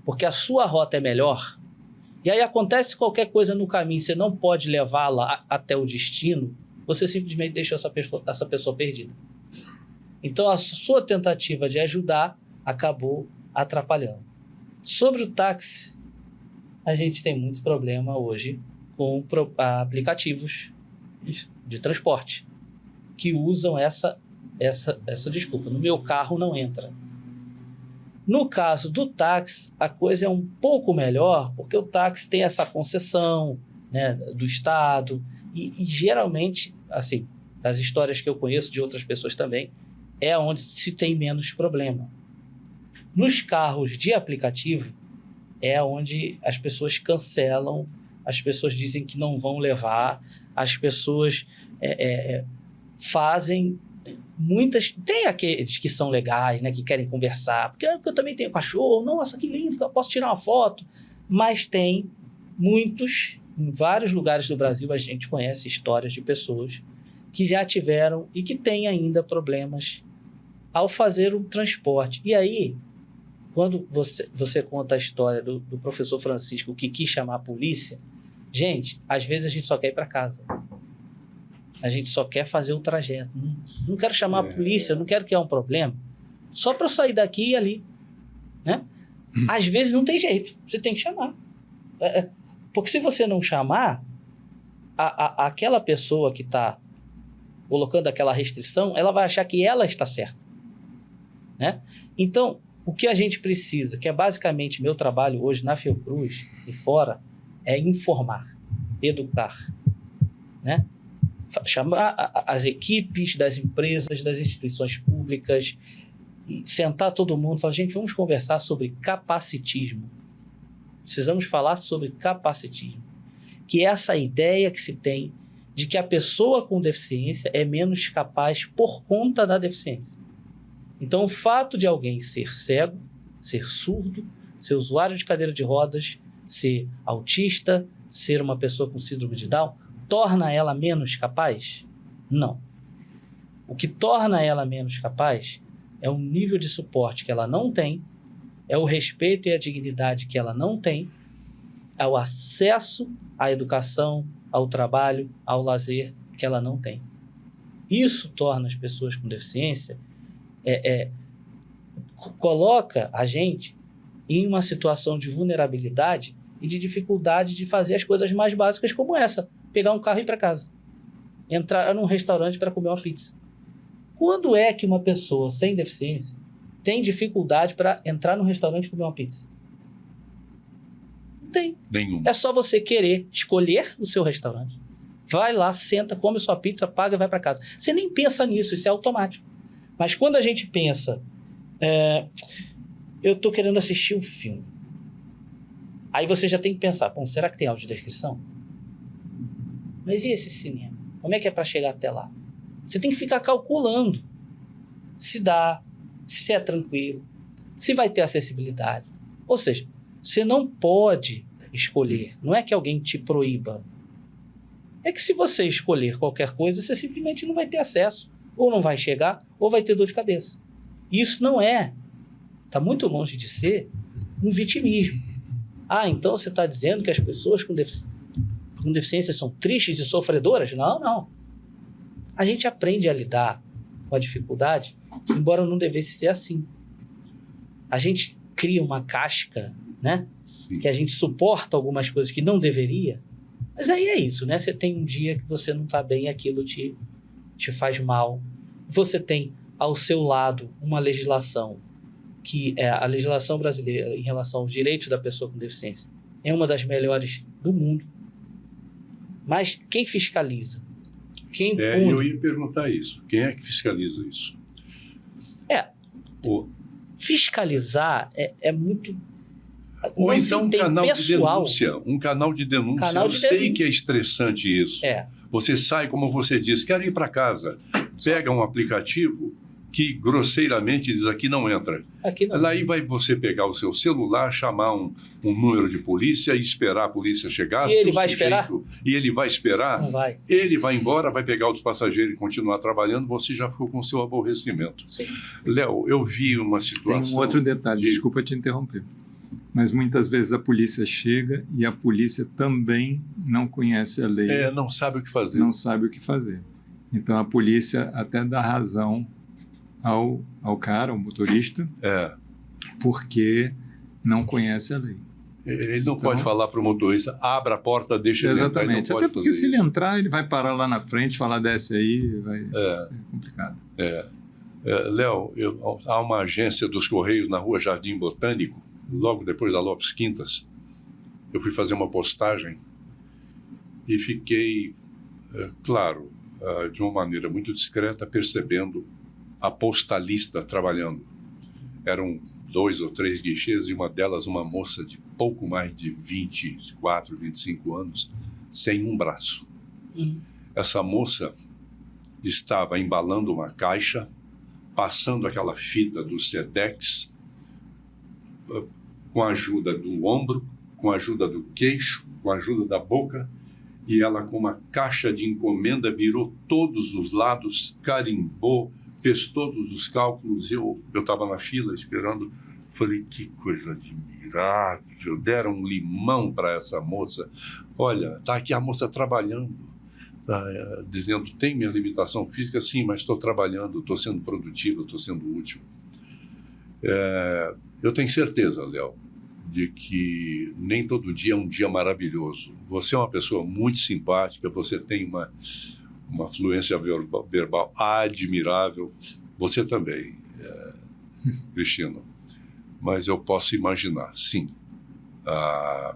porque a sua rota é melhor, e aí acontece qualquer coisa no caminho, você não pode levá-la até o destino, você simplesmente deixou essa pessoa perdida. Então, a sua tentativa de ajudar acabou atrapalhando. Sobre o táxi, a gente tem muito problema hoje com aplicativos de transporte que usam essa desculpa. No meu carro não entra. No caso do táxi, a coisa é um pouco melhor, porque o táxi tem essa concessão, né, do Estado, e geralmente, assim, das histórias que eu conheço de outras pessoas também, é onde se tem menos problema. Nos carros de aplicativo, é onde as pessoas cancelam, as pessoas dizem que não vão levar, as pessoas fazem muitas... Tem aqueles que são legais, né, que querem conversar, porque eu também tenho cachorro, nossa, que lindo, que eu posso tirar uma foto. Mas tem muitos, em vários lugares do Brasil, a gente conhece histórias de pessoas que já tiveram e que têm ainda problemas ao fazer um transporte. E aí, quando você conta a história do professor Francisco que quis chamar a polícia, gente, às vezes a gente só quer ir para casa. A gente só quer fazer o trajeto. Não quero chamar a polícia, não quero criar um problema. Só para eu sair daqui e ali. Né? Às vezes não tem jeito, você tem que chamar. Porque se você não chamar, aquela pessoa que está colocando aquela restrição, ela vai achar que ela está certa. Né? Então, o que a gente precisa, que é basicamente meu trabalho hoje na Fiocruz e fora, é informar, educar, né? Chamar as equipes das empresas, das instituições públicas, e sentar todo mundo e falar, gente, vamos conversar sobre capacitismo. Precisamos falar sobre capacitismo, que é essa ideia que se tem de que a pessoa com deficiência é menos capaz por conta da deficiência. Então, o fato de alguém ser cego, ser surdo, ser usuário de cadeira de rodas, ser autista, ser uma pessoa com síndrome de Down, torna ela menos capaz? Não. O que torna ela menos capaz é um nível de suporte que ela não tem, é o respeito e a dignidade que ela não tem, é o acesso à educação, ao trabalho, ao lazer que ela não tem. Isso torna as pessoas com deficiência coloca a gente em uma situação de vulnerabilidade e de dificuldade de fazer as coisas mais básicas como essa, pegar um carro e ir para casa. Entrar num restaurante para comer uma pizza. Quando é que uma pessoa sem deficiência tem dificuldade para entrar num restaurante e comer uma pizza? Não tem. Nenhum. É só você querer escolher o seu restaurante. Vai lá, senta, come sua pizza, paga e vai para casa. Você nem pensa nisso, isso é automático. Mas quando a gente pensa, eu estou querendo assistir um filme. Aí você já tem que pensar, bom, será que tem audiodescrição? Mas e esse cinema? Como é que é para chegar até lá? Você tem que ficar calculando se dá, se é tranquilo, se vai ter acessibilidade. Ou seja, você não pode escolher. Não é que alguém te proíba. É que se você escolher qualquer coisa, você simplesmente não vai ter acesso. Ou não vai chegar, ou vai ter dor de cabeça. Isso não é. Está muito longe de ser um vitimismo. Ah, então você está dizendo que as pessoas com deficiência são tristes e sofredoras? Não, não. A gente aprende a lidar com a dificuldade, embora não devesse ser assim. A gente cria uma casca, né? Sim. Que a gente suporta algumas coisas que não deveria. Mas aí é isso, né? Você tem um dia que você não está bem e aquilo te faz mal. Você tem ao seu lado uma legislação que é a legislação brasileira em relação aos direitos da pessoa com deficiência. É uma das melhores do mundo. Mas quem fiscaliza? Quem pune? Eu ia perguntar isso. Quem é que fiscaliza isso? Fiscalizar é muito... Ou então um canal pessoal. de denúncia. Um canal de denúncia. Canal Eu de sei denúncia. que é estressante isso. Você sai, como você disse, quero ir para casa. Pega um aplicativo que grosseiramente diz aqui não entra. Aqui não. Aí vai você pegar o seu celular, chamar um número de polícia e esperar a polícia chegar. E ele vai esperar? E ele vai esperar? Não vai. Ele vai embora, vai pegar outros passageiros e continuar trabalhando, você já ficou com o seu aborrecimento. Sim. Léo, eu vi uma situação... Tem um outro detalhe, desculpa te interromper. Mas muitas vezes a polícia chega e a polícia também não conhece a lei. Não sabe o que fazer. Não sabe o que fazer. Então a polícia até dá razão ao cara, ao motorista, porque não conhece a lei. Ele não pode falar para o motorista, abra a porta, deixa ele entrar. Exatamente. Até porque se ele entrar, ele vai parar lá na frente, falar desce aí, vai ser complicado. Léo, há uma agência dos Correios na Rua Jardim Botânico, logo depois da Lopes Quintas. Eu fui fazer uma postagem e fiquei, claro, de uma maneira muito discreta, percebendo a postalista trabalhando. Eram 2 ou 3 guichês e uma delas uma moça de pouco mais de 24, 25 anos, sem um braço. Essa moça estava embalando uma caixa, passando aquela fita do Sedex, com a ajuda do ombro, com a ajuda do queixo, com a ajuda da boca, e ela com uma caixa de encomenda virou todos os lados, carimbou, fez todos os cálculos. Eu estava na fila esperando, falei, que coisa admirável, deram um limão para essa moça. Olha, está aqui a moça trabalhando, dizendo, tem minha limitação física, sim, mas estou trabalhando, estou sendo produtivo, estou sendo útil. Eu tenho certeza, Léo, de que nem todo dia é um dia maravilhoso. Você é uma pessoa muito simpática, você tem uma fluência verbal admirável. Você também, Cristino. Mas eu posso imaginar, sim, a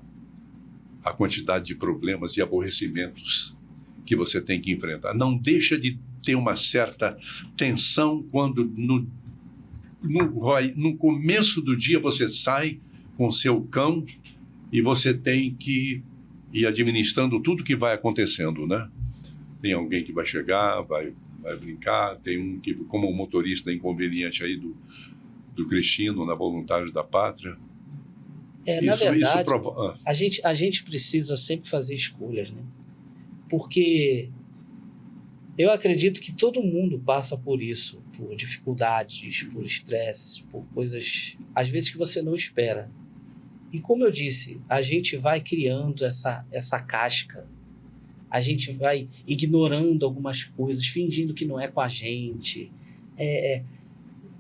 quantidade de problemas e aborrecimentos que você tem que enfrentar. Não deixa de ter uma certa tensão quando no começo do dia você sai com seu cão e você tem que ir administrando tudo que vai acontecendo, né? Tem alguém que vai chegar, vai brincar, tem um que, como o motorista inconveniente aí do Cristino, na Voluntários da Pátria. Na verdade, a gente precisa sempre fazer escolhas, né? Porque eu acredito que todo mundo passa por isso, por dificuldades, por estresse, por coisas, às vezes, que você não espera. E como eu disse, a gente vai criando essa casca, a gente vai ignorando algumas coisas, fingindo que não é com a gente,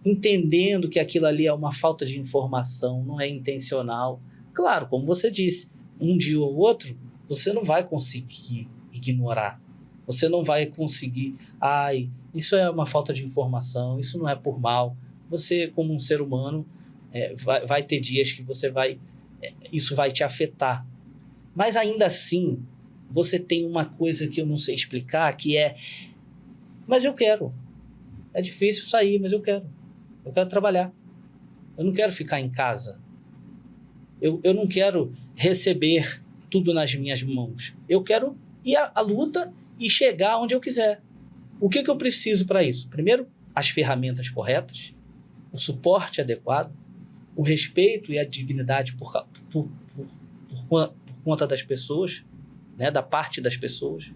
entendendo que aquilo ali é uma falta de informação, não é intencional. Claro, como você disse, um dia ou outro, você não vai conseguir ignorar. Você não vai conseguir, isso é uma falta de informação, isso não é por mal. Você, como um ser humano, vai ter dias que isso vai te afetar. Mas ainda assim, você tem uma coisa que eu não sei explicar, que mas eu quero. É difícil sair, mas eu quero. Eu quero trabalhar. Eu não quero ficar em casa. Eu não quero receber tudo nas minhas mãos. Eu quero ir à luta e chegar onde eu quiser. O que eu preciso para isso? Primeiro, as ferramentas corretas, o suporte adequado, o respeito e a dignidade por conta das pessoas, né, da parte das pessoas.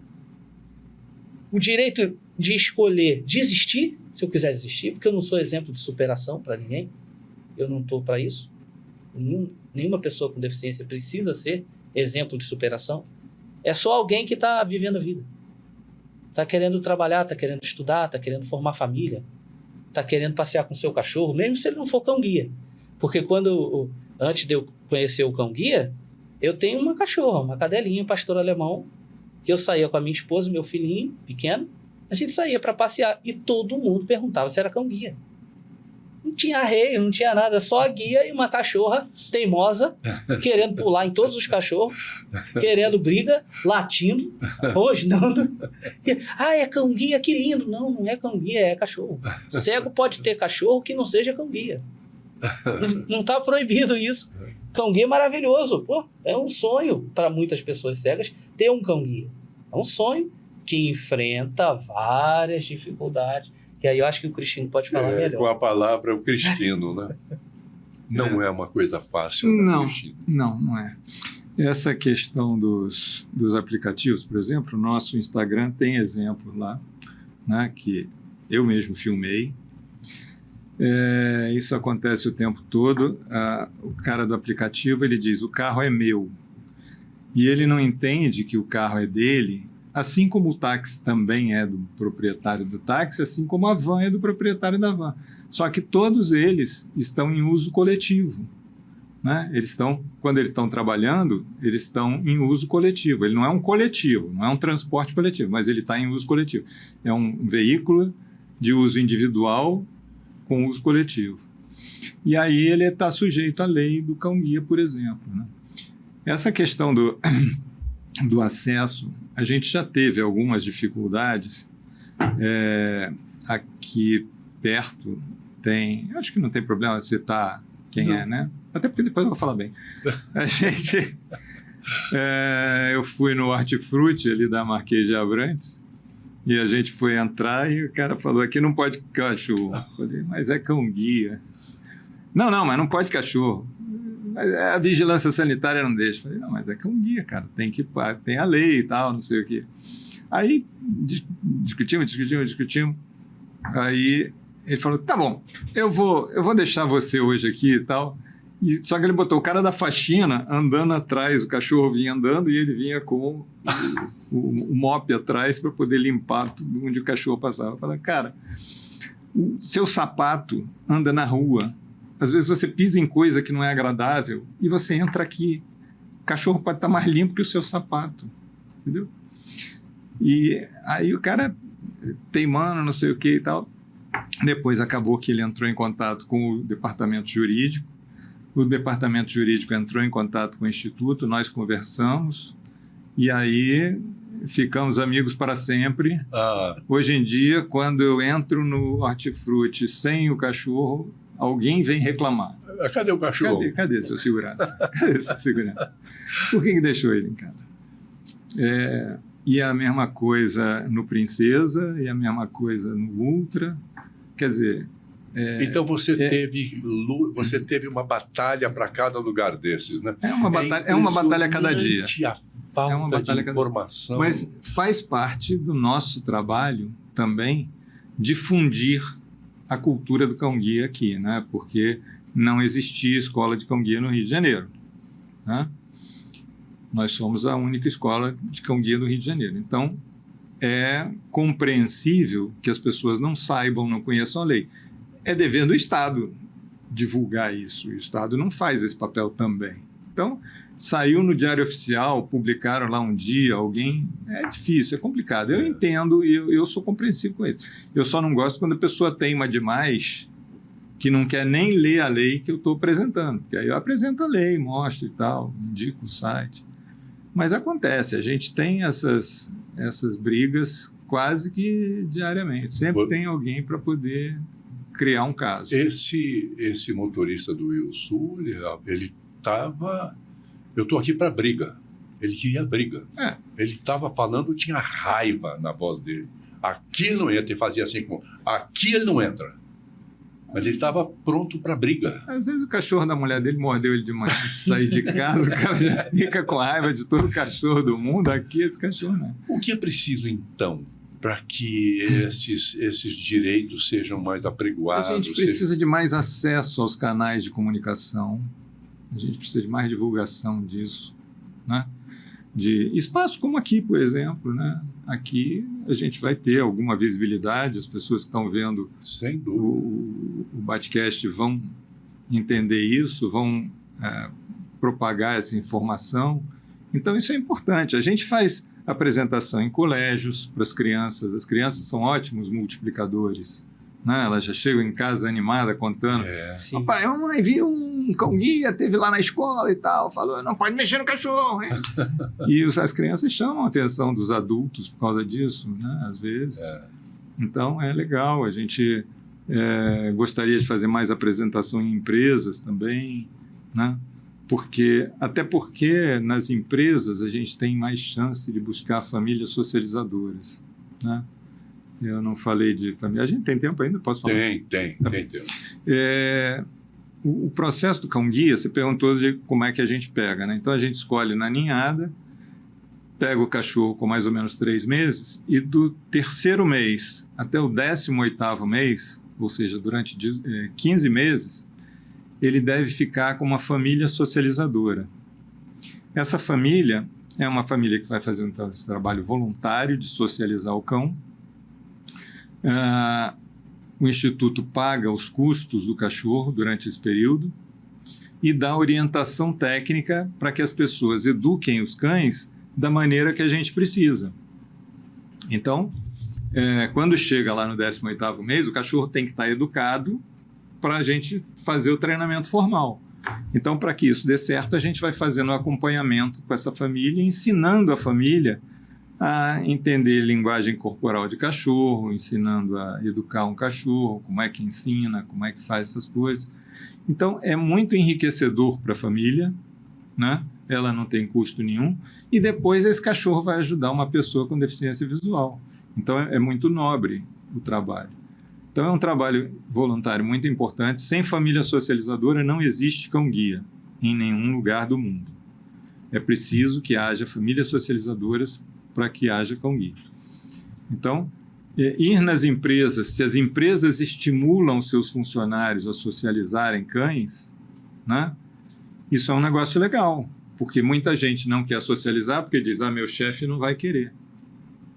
O direito de escolher desistir, se eu quiser desistir, porque eu não sou exemplo de superação para ninguém. Eu não estou para isso. Nenhuma pessoa com deficiência precisa ser exemplo de superação. É só alguém que está vivendo a vida. Está querendo trabalhar, está querendo estudar, está querendo formar família, está querendo passear com o seu cachorro, mesmo se ele não for cão-guia. Porque antes de eu conhecer o cão-guia, eu tenho uma cachorra, uma cadelinha, pastor alemão, que eu saía com a minha esposa e meu filhinho pequeno, a gente saía para passear e todo mundo perguntava se era cão-guia. Não tinha arreio, não tinha nada, só a guia e uma cachorra teimosa, querendo pular em todos os cachorros, querendo briga, latindo, rosnando. É cão-guia, que lindo. Não é cão-guia, é cachorro. Cego pode ter cachorro que não seja cão-guia. Não está proibido isso. Cão-guia é maravilhoso. Pô, é um sonho para muitas pessoas cegas ter um cão-guia. É um sonho que enfrenta várias dificuldades. Que aí eu acho que o Cristino pode falar melhor. Com a palavra, o Cristino, né? Não é uma coisa fácil, né, Cristino? Não é. Essa questão dos aplicativos, por exemplo, o nosso Instagram tem exemplo lá, né, que eu mesmo filmei. Isso acontece o tempo todo. O cara do aplicativo, ele diz, o carro é meu. E ele não entende que o carro é dele, assim como o táxi também é do proprietário do táxi, assim como a van é do proprietário da van. Só que todos eles estão em uso coletivo, né? Quando eles estão trabalhando, eles estão em uso coletivo. Ele não é um coletivo, não é um transporte coletivo, mas ele está em uso coletivo. É um veículo de uso individual com uso coletivo. E aí ele está sujeito à lei do cão-guia, por exemplo, né? Essa questão do acesso, a gente já teve algumas dificuldades. Aqui perto acho que não tem problema citar quem é, né? Até porque depois eu vou falar bem. Eu fui no Hortifruti ali da Marquês de Abrantes e a gente foi entrar e o cara falou, aqui não pode cachorro. Eu falei, mas é cão-guia. Não, mas não pode cachorro. Mas a vigilância sanitária não deixa. Falei, não, mas é cão-guia, cara. Tem a lei e tal, não sei o quê. Aí discutimos. Aí ele falou, tá bom, eu vou deixar você hoje aqui e tal. Só que ele botou o cara da faxina andando atrás, o cachorro vinha andando e ele vinha com o mop atrás para poder limpar tudo onde o cachorro passava. Eu falei, cara, o seu sapato anda na rua. Às vezes você pisa em coisa que não é agradável e você entra aqui. O cachorro pode estar mais limpo que o seu sapato. Entendeu? E aí o cara teimando, não sei o que e tal. Depois acabou que ele entrou em contato com o departamento jurídico. O departamento jurídico entrou em contato com o Instituto, nós conversamos e aí ficamos amigos para sempre. Hoje em dia, quando eu entro no Hortifruti sem o cachorro, alguém vem reclamar. Cadê o cachorro? Cadê seu segurança? Por que deixou ele em casa? E a mesma coisa no Princesa, e a mesma coisa no Ultra. Quer dizer... Então você teve uma batalha para cada lugar desses, né? É uma batalha a cada dia. A falta de informação. Mas faz parte do nosso trabalho também difundir a cultura do cão-guia aqui, né? Porque não existia escola de cão-guia no Rio de Janeiro, né? Nós somos a única escola de cão-guia do Rio de Janeiro. Então, é compreensível que as pessoas não saibam, não conheçam a lei. É dever do Estado divulgar isso. O Estado não faz esse papel também, Então, saiu no Diário Oficial, publicaram lá um dia, alguém... É difícil, é complicado. Eu entendo e eu sou compreensivo com isso. Eu só não gosto quando a pessoa teima demais, que não quer nem ler a lei que eu estou apresentando. Porque aí eu apresento a lei, mostro e tal, indico o site. Mas acontece, a gente tem essas brigas quase que diariamente. Sempre tem alguém para poder criar um caso. Esse motorista do Rio Sul, ele estava... Eu estou aqui para briga. Ele queria briga. Ele estava falando, tinha raiva na voz dele. Aqui ele não entra. Ele fazia assim, como, aqui ele não entra. Mas ele estava pronto para briga. Às vezes o cachorro da mulher dele mordeu ele de manhã de sair de casa, o cara já fica com raiva de todo cachorro do mundo. Aqui esse cachorro não. O que é preciso, então, para que esses direitos sejam mais apregoados? A gente precisa de mais acesso aos canais de comunicação. A gente precisa de mais divulgação disso, né? De espaços como aqui, por exemplo, né? Aqui a gente vai ter alguma visibilidade, as pessoas que estão vendo sem dúvida o Batcast vão entender isso, vão propagar essa informação. Então isso é importante. A gente faz apresentação em colégios para as crianças são ótimos multiplicadores, né? Elas já chegam em casa animada contando. Papai, a mamãe viu um cão-guia, teve lá na escola e tal, falou, não pode mexer no cachorro, hein? E as crianças chamam a atenção dos adultos por causa disso, né? Às vezes. Então é legal, a gente gostaria de fazer mais apresentação em empresas também, né? Até porque nas empresas a gente tem mais chance de buscar famílias socializadoras, né? Eu não falei de família. A gente tem tempo ainda? Posso falar? Tem tempo. O processo do cão-guia, você perguntou de como é que a gente pega, né? Então, a gente escolhe na ninhada, pega o cachorro com mais ou menos 3 meses, e do 3º mês até o 18º mês, ou seja, durante 15 meses, ele deve ficar com uma família socializadora. Essa família é uma família que vai fazer então, esse trabalho voluntário de socializar o cão. O Instituto paga os custos do cachorro durante esse período e dá orientação técnica para que as pessoas eduquem os cães da maneira que a gente precisa. Então, quando chega lá no 18º mês, o cachorro tem que estar educado para a gente fazer o treinamento formal. Então, para que isso dê certo, a gente vai fazendo um acompanhamento com essa família, ensinando a família a entender linguagem corporal de cachorro, ensinando a educar um cachorro, como é que ensina, como é que faz essas coisas. Então, é muito enriquecedor para a família, né? Ela não tem custo nenhum, e depois esse cachorro vai ajudar uma pessoa com deficiência visual. Então, é muito nobre o trabalho. Então, é um trabalho voluntário muito importante. Sem família socializadora não existe cão-guia em nenhum lugar do mundo. É preciso que haja famílias socializadoras para que haja cão-guia. Então, ir nas empresas, se as empresas estimulam seus funcionários a socializarem cães, né, isso é um negócio legal, porque muita gente não quer socializar porque diz, meu chefe não vai querer,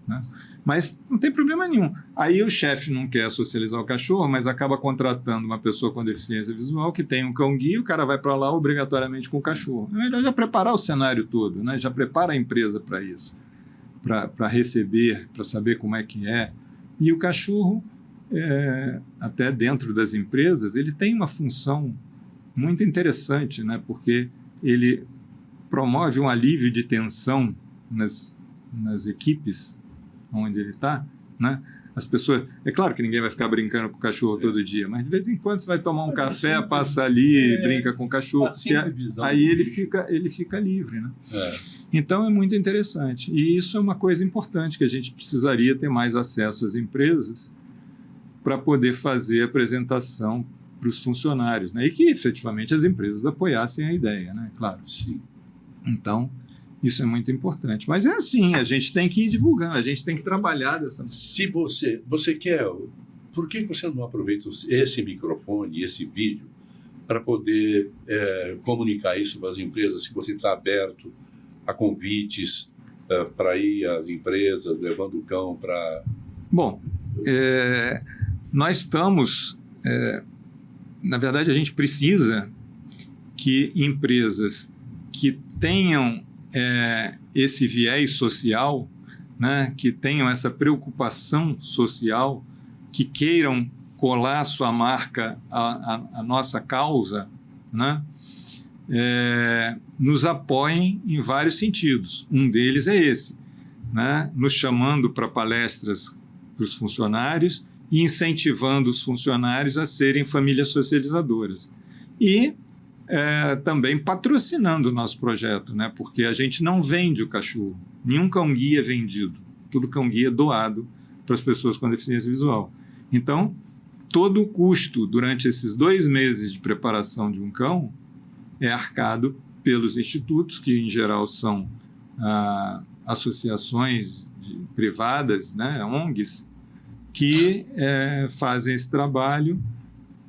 né? Mas não tem problema nenhum. Aí o chefe não quer socializar o cachorro, mas acaba contratando uma pessoa com deficiência visual que tem um cão-guia, o cara vai para lá obrigatoriamente com o cachorro. É melhor já preparar o cenário todo, né? Já prepara a empresa para isso, para receber, para saber como é que é. E o cachorro, até dentro das empresas, ele tem uma função muito interessante, né? Porque ele promove um alívio de tensão nas equipes onde ele está, né? As pessoas... É claro que ninguém vai ficar brincando com o cachorro todo dia, mas de vez em quando você vai tomar um café, passa ali, brinca com o cachorro, aí ele fica livre, né? Então é muito interessante. E isso é uma coisa importante que a gente precisaria ter mais acesso às empresas para poder fazer a apresentação para os funcionários, né? E que efetivamente as empresas apoiassem a ideia, né? Claro. Sim. Então, isso é muito importante. Mas é assim, a gente tem que ir divulgando, a gente tem que trabalhar dessa maneira. Se você quer... Por que você não aproveita esse microfone, esse vídeo, para poder comunicar isso para as empresas, se você está aberto a convites para ir às empresas, levando o cão para... Bom, nós estamos... na verdade, a gente precisa que empresas que tenham esse viés social, né, que tenham essa preocupação social, que queiram colar sua marca à nossa causa, né, nos apoiem em vários sentidos. Um deles é esse, né, nos chamando para palestras para os funcionários e incentivando os funcionários a serem famílias socializadoras. E também patrocinando o nosso projeto, né, porque a gente não vende o cachorro. Nenhum cão-guia é vendido. Tudo cão-guia é doado para as pessoas com deficiência visual. Então, todo o custo durante esses 2 meses de preparação de um cão é arcado pelos institutos, que em geral são associações privadas, né, ONGs, que fazem esse trabalho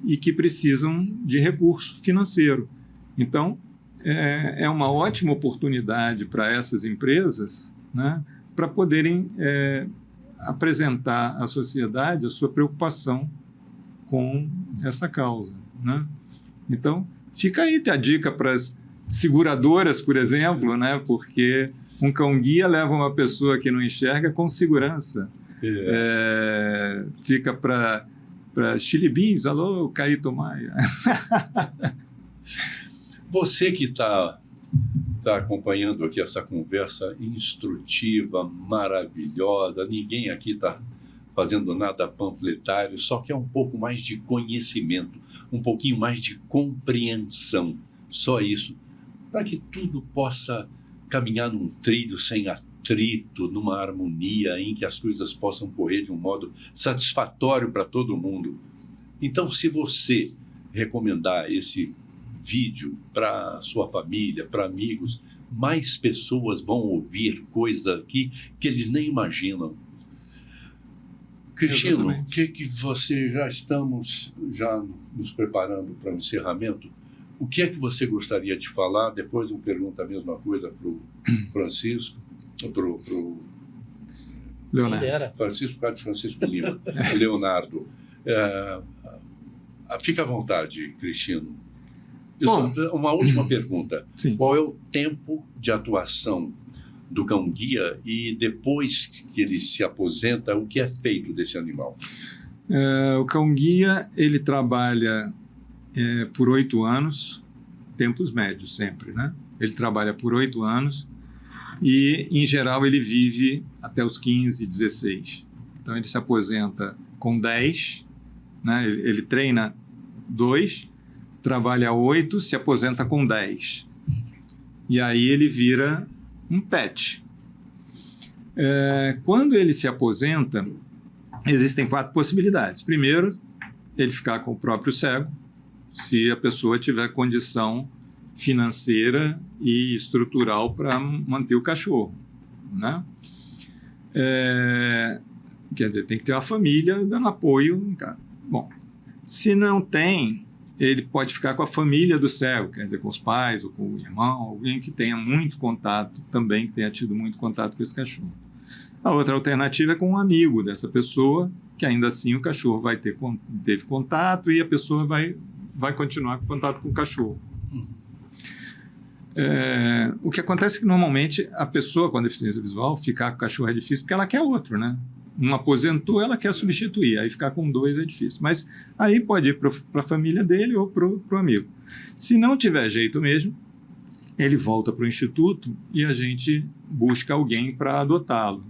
e que precisam de recurso financeiro. Então, é uma ótima oportunidade para essas empresas, né, para poderem apresentar à sociedade a sua preocupação com essa causa, né? Então, fica aí a dica para as seguradoras, por exemplo, né, porque um cão-guia leva uma pessoa que não enxerga com segurança. Fica para Chili Beans, alô, Caíto Maia. Você que está acompanhando aqui essa conversa instrutiva, maravilhosa, ninguém aqui está fazendo nada panfletário, só quer um pouco mais de conhecimento, um pouquinho mais de compreensão, só isso, para que tudo possa caminhar num trilho sem atrito, numa harmonia em que as coisas possam correr de um modo satisfatório para todo mundo. Então, se você recomendar esse vídeo para sua família, para amigos, mais pessoas vão ouvir coisas aqui que eles nem imaginam. Cristino, o que você, já estamos nos preparando para o encerramento, o que é que você gostaria de falar? Depois eu pergunto a mesma coisa para o Francisco, para o Leonardo. Francisco, por causa de Francisco Lima. Leonardo. Fica à vontade, Cristino. Bom, uma última pergunta. Sim. Qual é o tempo de atuação do cão-guia e depois que ele se aposenta, o que é feito desse animal? O cão-guia, ele trabalha por 8 anos, tempos médios sempre, né? Ele trabalha por 8 anos e, em geral, ele vive até os 15, 16. Então, ele se aposenta com 10, né? Ele treina 2, trabalha 8, se aposenta com 10. E aí ele vira um pet. Quando ele se aposenta, existem 4 possibilidades. Primeiro, ele ficar com o próprio cego, se a pessoa tiver condição financeira e estrutural para manter o cachorro, né? Quer dizer, tem que ter uma família dando apoio. Bom, se não tem, ele pode ficar com a família do cego, quer dizer, com os pais ou com o irmão, alguém que tenha muito contato também, que tenha tido muito contato com esse cachorro. A outra alternativa é com um amigo dessa pessoa, que ainda assim o cachorro teve contato e a pessoa vai continuar com contato com o cachorro. O que acontece é que normalmente a pessoa com deficiência visual, ficar com o cachorro é difícil porque ela quer outro, né? Um aposentou, ela quer substituir, aí ficar com 2 é difícil. Mas aí pode ir para a família dele ou para o amigo. Se não tiver jeito mesmo, ele volta para o instituto e a gente busca alguém para adotá-lo.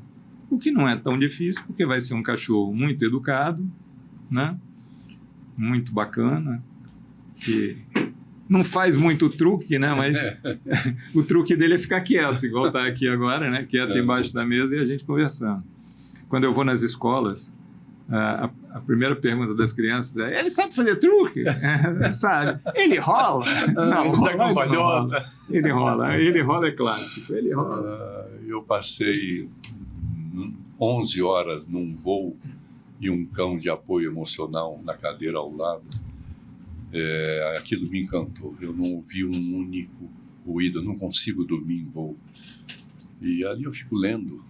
O que não é tão difícil, porque vai ser um cachorro muito educado, né? Muito bacana, que não faz muito truque, né? Mas o truque dele é ficar quieto, igual está aqui agora, né? Quieto embaixo da mesa e a gente conversando. Quando eu vou nas escolas, a primeira pergunta das crianças é: ele sabe fazer truque? Sabe. Ele rola? Não, rola. Ele rola é clássico. Ele rola. Eu passei 11 horas num voo e um cão de apoio emocional na cadeira ao lado. Aquilo me encantou. Eu não ouvi um único ruído, eu não consigo dormir em voo. E ali eu fico lendo.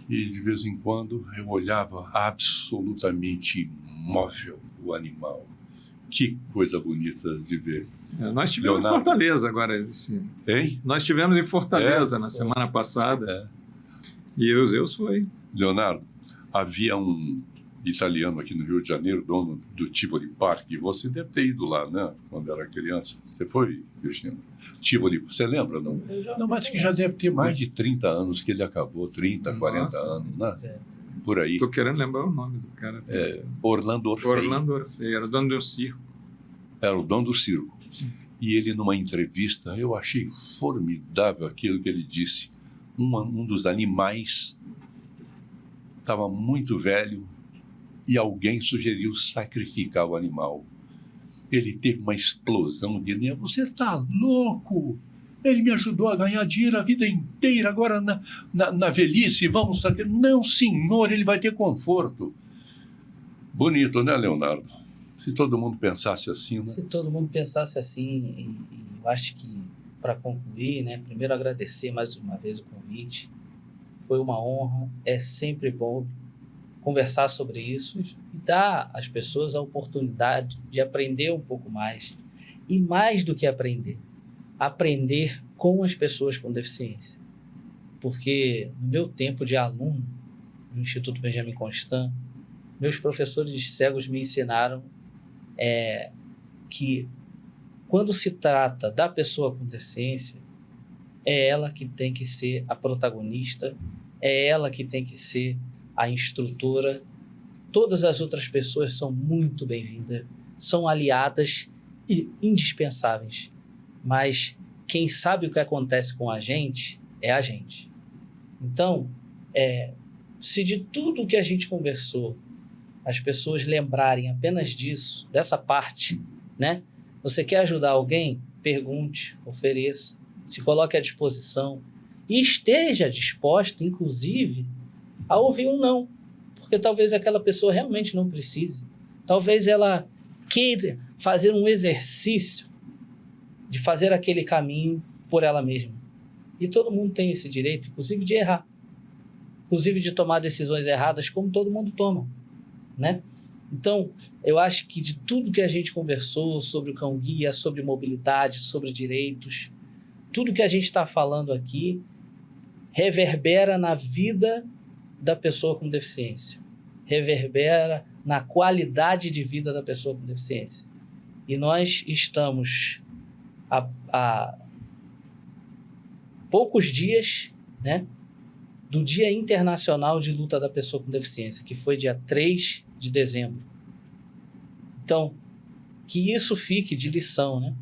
E de vez em quando eu olhava absolutamente imóvel o animal, Que coisa bonita de ver. Nós tivemos em Fortaleza agora. Hein? Nós tivemos em Fortaleza na semana passada. E o Zeus foi. Leonardo, havia um italiano aqui no Rio de Janeiro, dono do Tivoli Park, e você deve ter ido lá, né? Quando era criança. Você foi, Cristina? Tivoli, você lembra, não? Não, mas que já deve ter mais de 30 anos que ele acabou, 30, 40 anos, né? Por aí. Estou querendo lembrar o nome do cara. Orlando Orfei. Orlando Orfei, era o dono do circo. Era o dono do circo. Sim. E ele, numa entrevista, eu achei formidável aquilo que ele disse. Um dos animais estava muito velho e alguém sugeriu sacrificar o animal. Ele teve uma explosão de nervo. Você está louco? Ele me ajudou a ganhar dinheiro a vida inteira, agora na velhice, vamos saber. Não, senhor, ele vai ter conforto. Bonito, né, Leonardo? Se todo mundo pensasse assim, né? Se todo mundo pensasse assim, e eu acho que, para concluir, né, primeiro agradecer mais uma vez o convite. Foi uma honra, é sempre bom conversar sobre isso e dar às pessoas a oportunidade de aprender um pouco mais. E mais do que aprender com as pessoas com deficiência. Porque no meu tempo de aluno no Instituto Benjamin Constant, meus professores cegos me ensinaram que quando se trata da pessoa com deficiência, é ela que tem que ser a protagonista, é ela que tem que ser a instrutora. Todas as outras pessoas são muito bem-vindas, são aliadas e indispensáveis. Mas quem sabe o que acontece com a gente é a gente. Então, se de tudo que a gente conversou, as pessoas lembrarem apenas disso, dessa parte, né? Você quer ajudar alguém? Pergunte, ofereça, se coloque à disposição e esteja disposta, inclusive, a ouvir um não, porque talvez aquela pessoa realmente não precise. Talvez ela queira fazer um exercício de fazer aquele caminho por ela mesma. E todo mundo tem esse direito, inclusive de errar, inclusive de tomar decisões erradas, como todo mundo toma, né? Então, eu acho que de tudo que a gente conversou sobre o Cão Guia, sobre mobilidade, sobre direitos, tudo que a gente está falando aqui reverbera na vida da pessoa com deficiência, reverbera na qualidade de vida da pessoa com deficiência. E nós estamos há poucos dias, né, do Dia Internacional de Luta da Pessoa com Deficiência, que foi dia 3 de dezembro. Então, que isso fique de lição, né?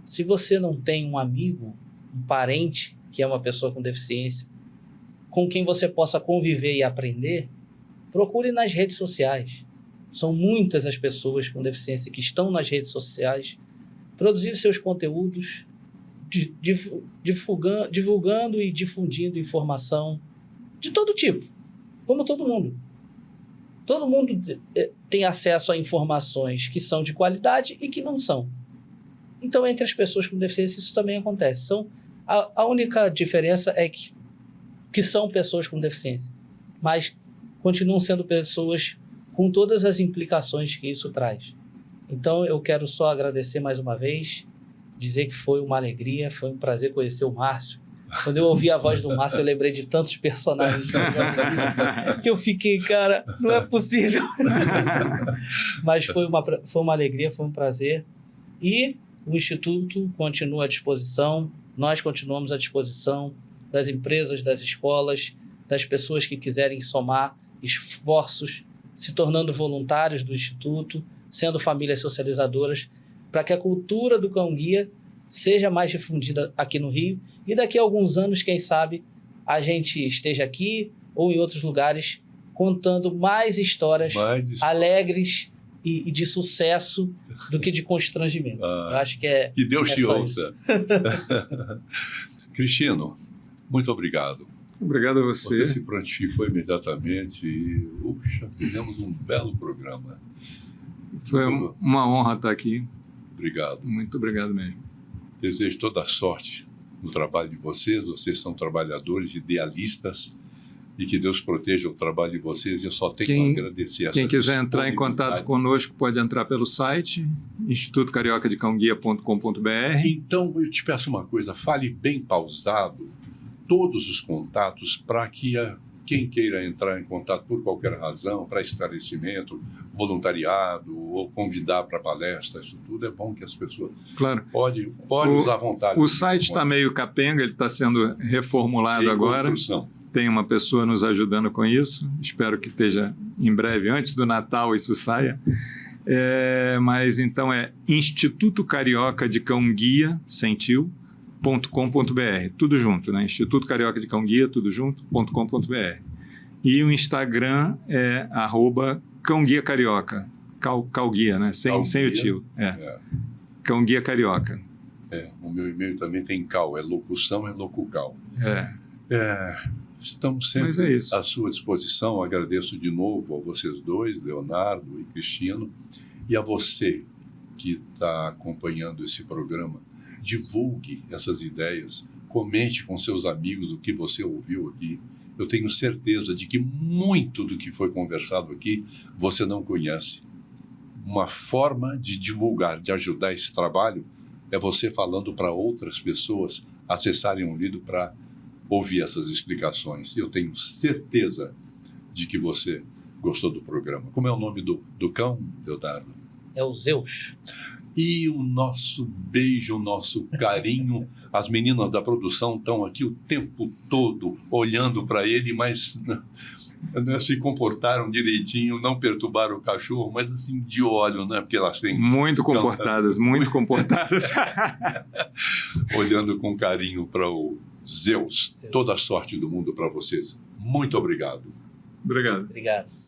Se você não tem um amigo, um parente que é uma pessoa com deficiência, com quem você possa conviver e aprender, procure nas redes sociais. São muitas as pessoas com deficiência que estão nas redes sociais, produzindo seus conteúdos, divulgando e difundindo informação de todo tipo, como todo mundo. Todo mundo tem acesso a informações que são de qualidade e que não são. Então, entre as pessoas com deficiência, isso também acontece. A única diferença é que são pessoas com deficiência, mas continuam sendo pessoas com todas as implicações que isso traz. Então, eu quero só agradecer mais uma vez, dizer que foi uma alegria, foi um prazer conhecer o Márcio. Quando eu ouvi a voz do Márcio, eu lembrei de tantos personagens que eu fiquei, cara, não é possível. Mas foi uma alegria, foi um prazer. E o Instituto continua à disposição, nós continuamos à disposição das empresas, das escolas, das pessoas que quiserem somar esforços, se tornando voluntários do Instituto, sendo famílias socializadoras, para que a cultura do Cão Guia seja mais difundida aqui no Rio e daqui a alguns anos, quem sabe, a gente esteja aqui ou em outros lugares contando mais histórias alegres e de sucesso do que de constrangimento. Eu acho que que Deus te ouça. Cristino, muito obrigado. Obrigado a você. Você se prontificou imediatamente e, fizemos um belo programa. Foi uma honra estar aqui. Obrigado. Muito obrigado mesmo. Desejo toda a sorte no trabalho de vocês. Vocês são trabalhadores, idealistas, e que Deus proteja o trabalho de vocês. E eu só tenho que agradecer essa Quem quiser entrar em contato conosco pode entrar pelo site institutocariocadecãoguia.com.br. Então, eu te peço uma coisa, fale bem pausado todos os contatos para que quem queira entrar em contato por qualquer razão, para esclarecimento, voluntariado ou convidar para palestras, isso tudo é bom que as pessoas... Claro. Pode usar à vontade. O site está meio capenga, ele está sendo reformulado agora. Construção. Tem uma pessoa nos ajudando com isso. Espero que esteja em breve, antes do Natal, isso saia. Mas então é Instituto Carioca de Cão Guia, sem tio, .com.br, tudo junto, né? Instituto Carioca de Cão Guia, tudo junto, .com.br. E o Instagram é @Cão Guia Carioca, Cal Guia, né? Sem o tio. Cão Guia Carioca. O meu e-mail também tem cal, é locução, é locucal. Estamos sempre à sua disposição. Agradeço de novo a vocês dois, Leonardo e Cristiano, e a você que está acompanhando esse programa. Divulgue essas ideias, comente com seus amigos o que você ouviu aqui. Eu tenho certeza de que muito do que foi conversado aqui você não conhece. Uma forma de divulgar, de ajudar esse trabalho, é você falando para outras pessoas acessarem o vídeo para ouvir essas explicações. Eu tenho certeza de que você gostou do programa. Como é o nome do cão, Leonardo? É o Zeus. E o nosso beijo, o nosso carinho. As meninas da produção estão aqui o tempo todo olhando para ele, mas se comportaram direitinho, não perturbaram o cachorro, mas assim, de olho, né? Porque elas têm... Muito comportadas. Olhando com carinho para o Zeus. Toda a sorte do mundo para vocês. Muito obrigado. Obrigado. Obrigado.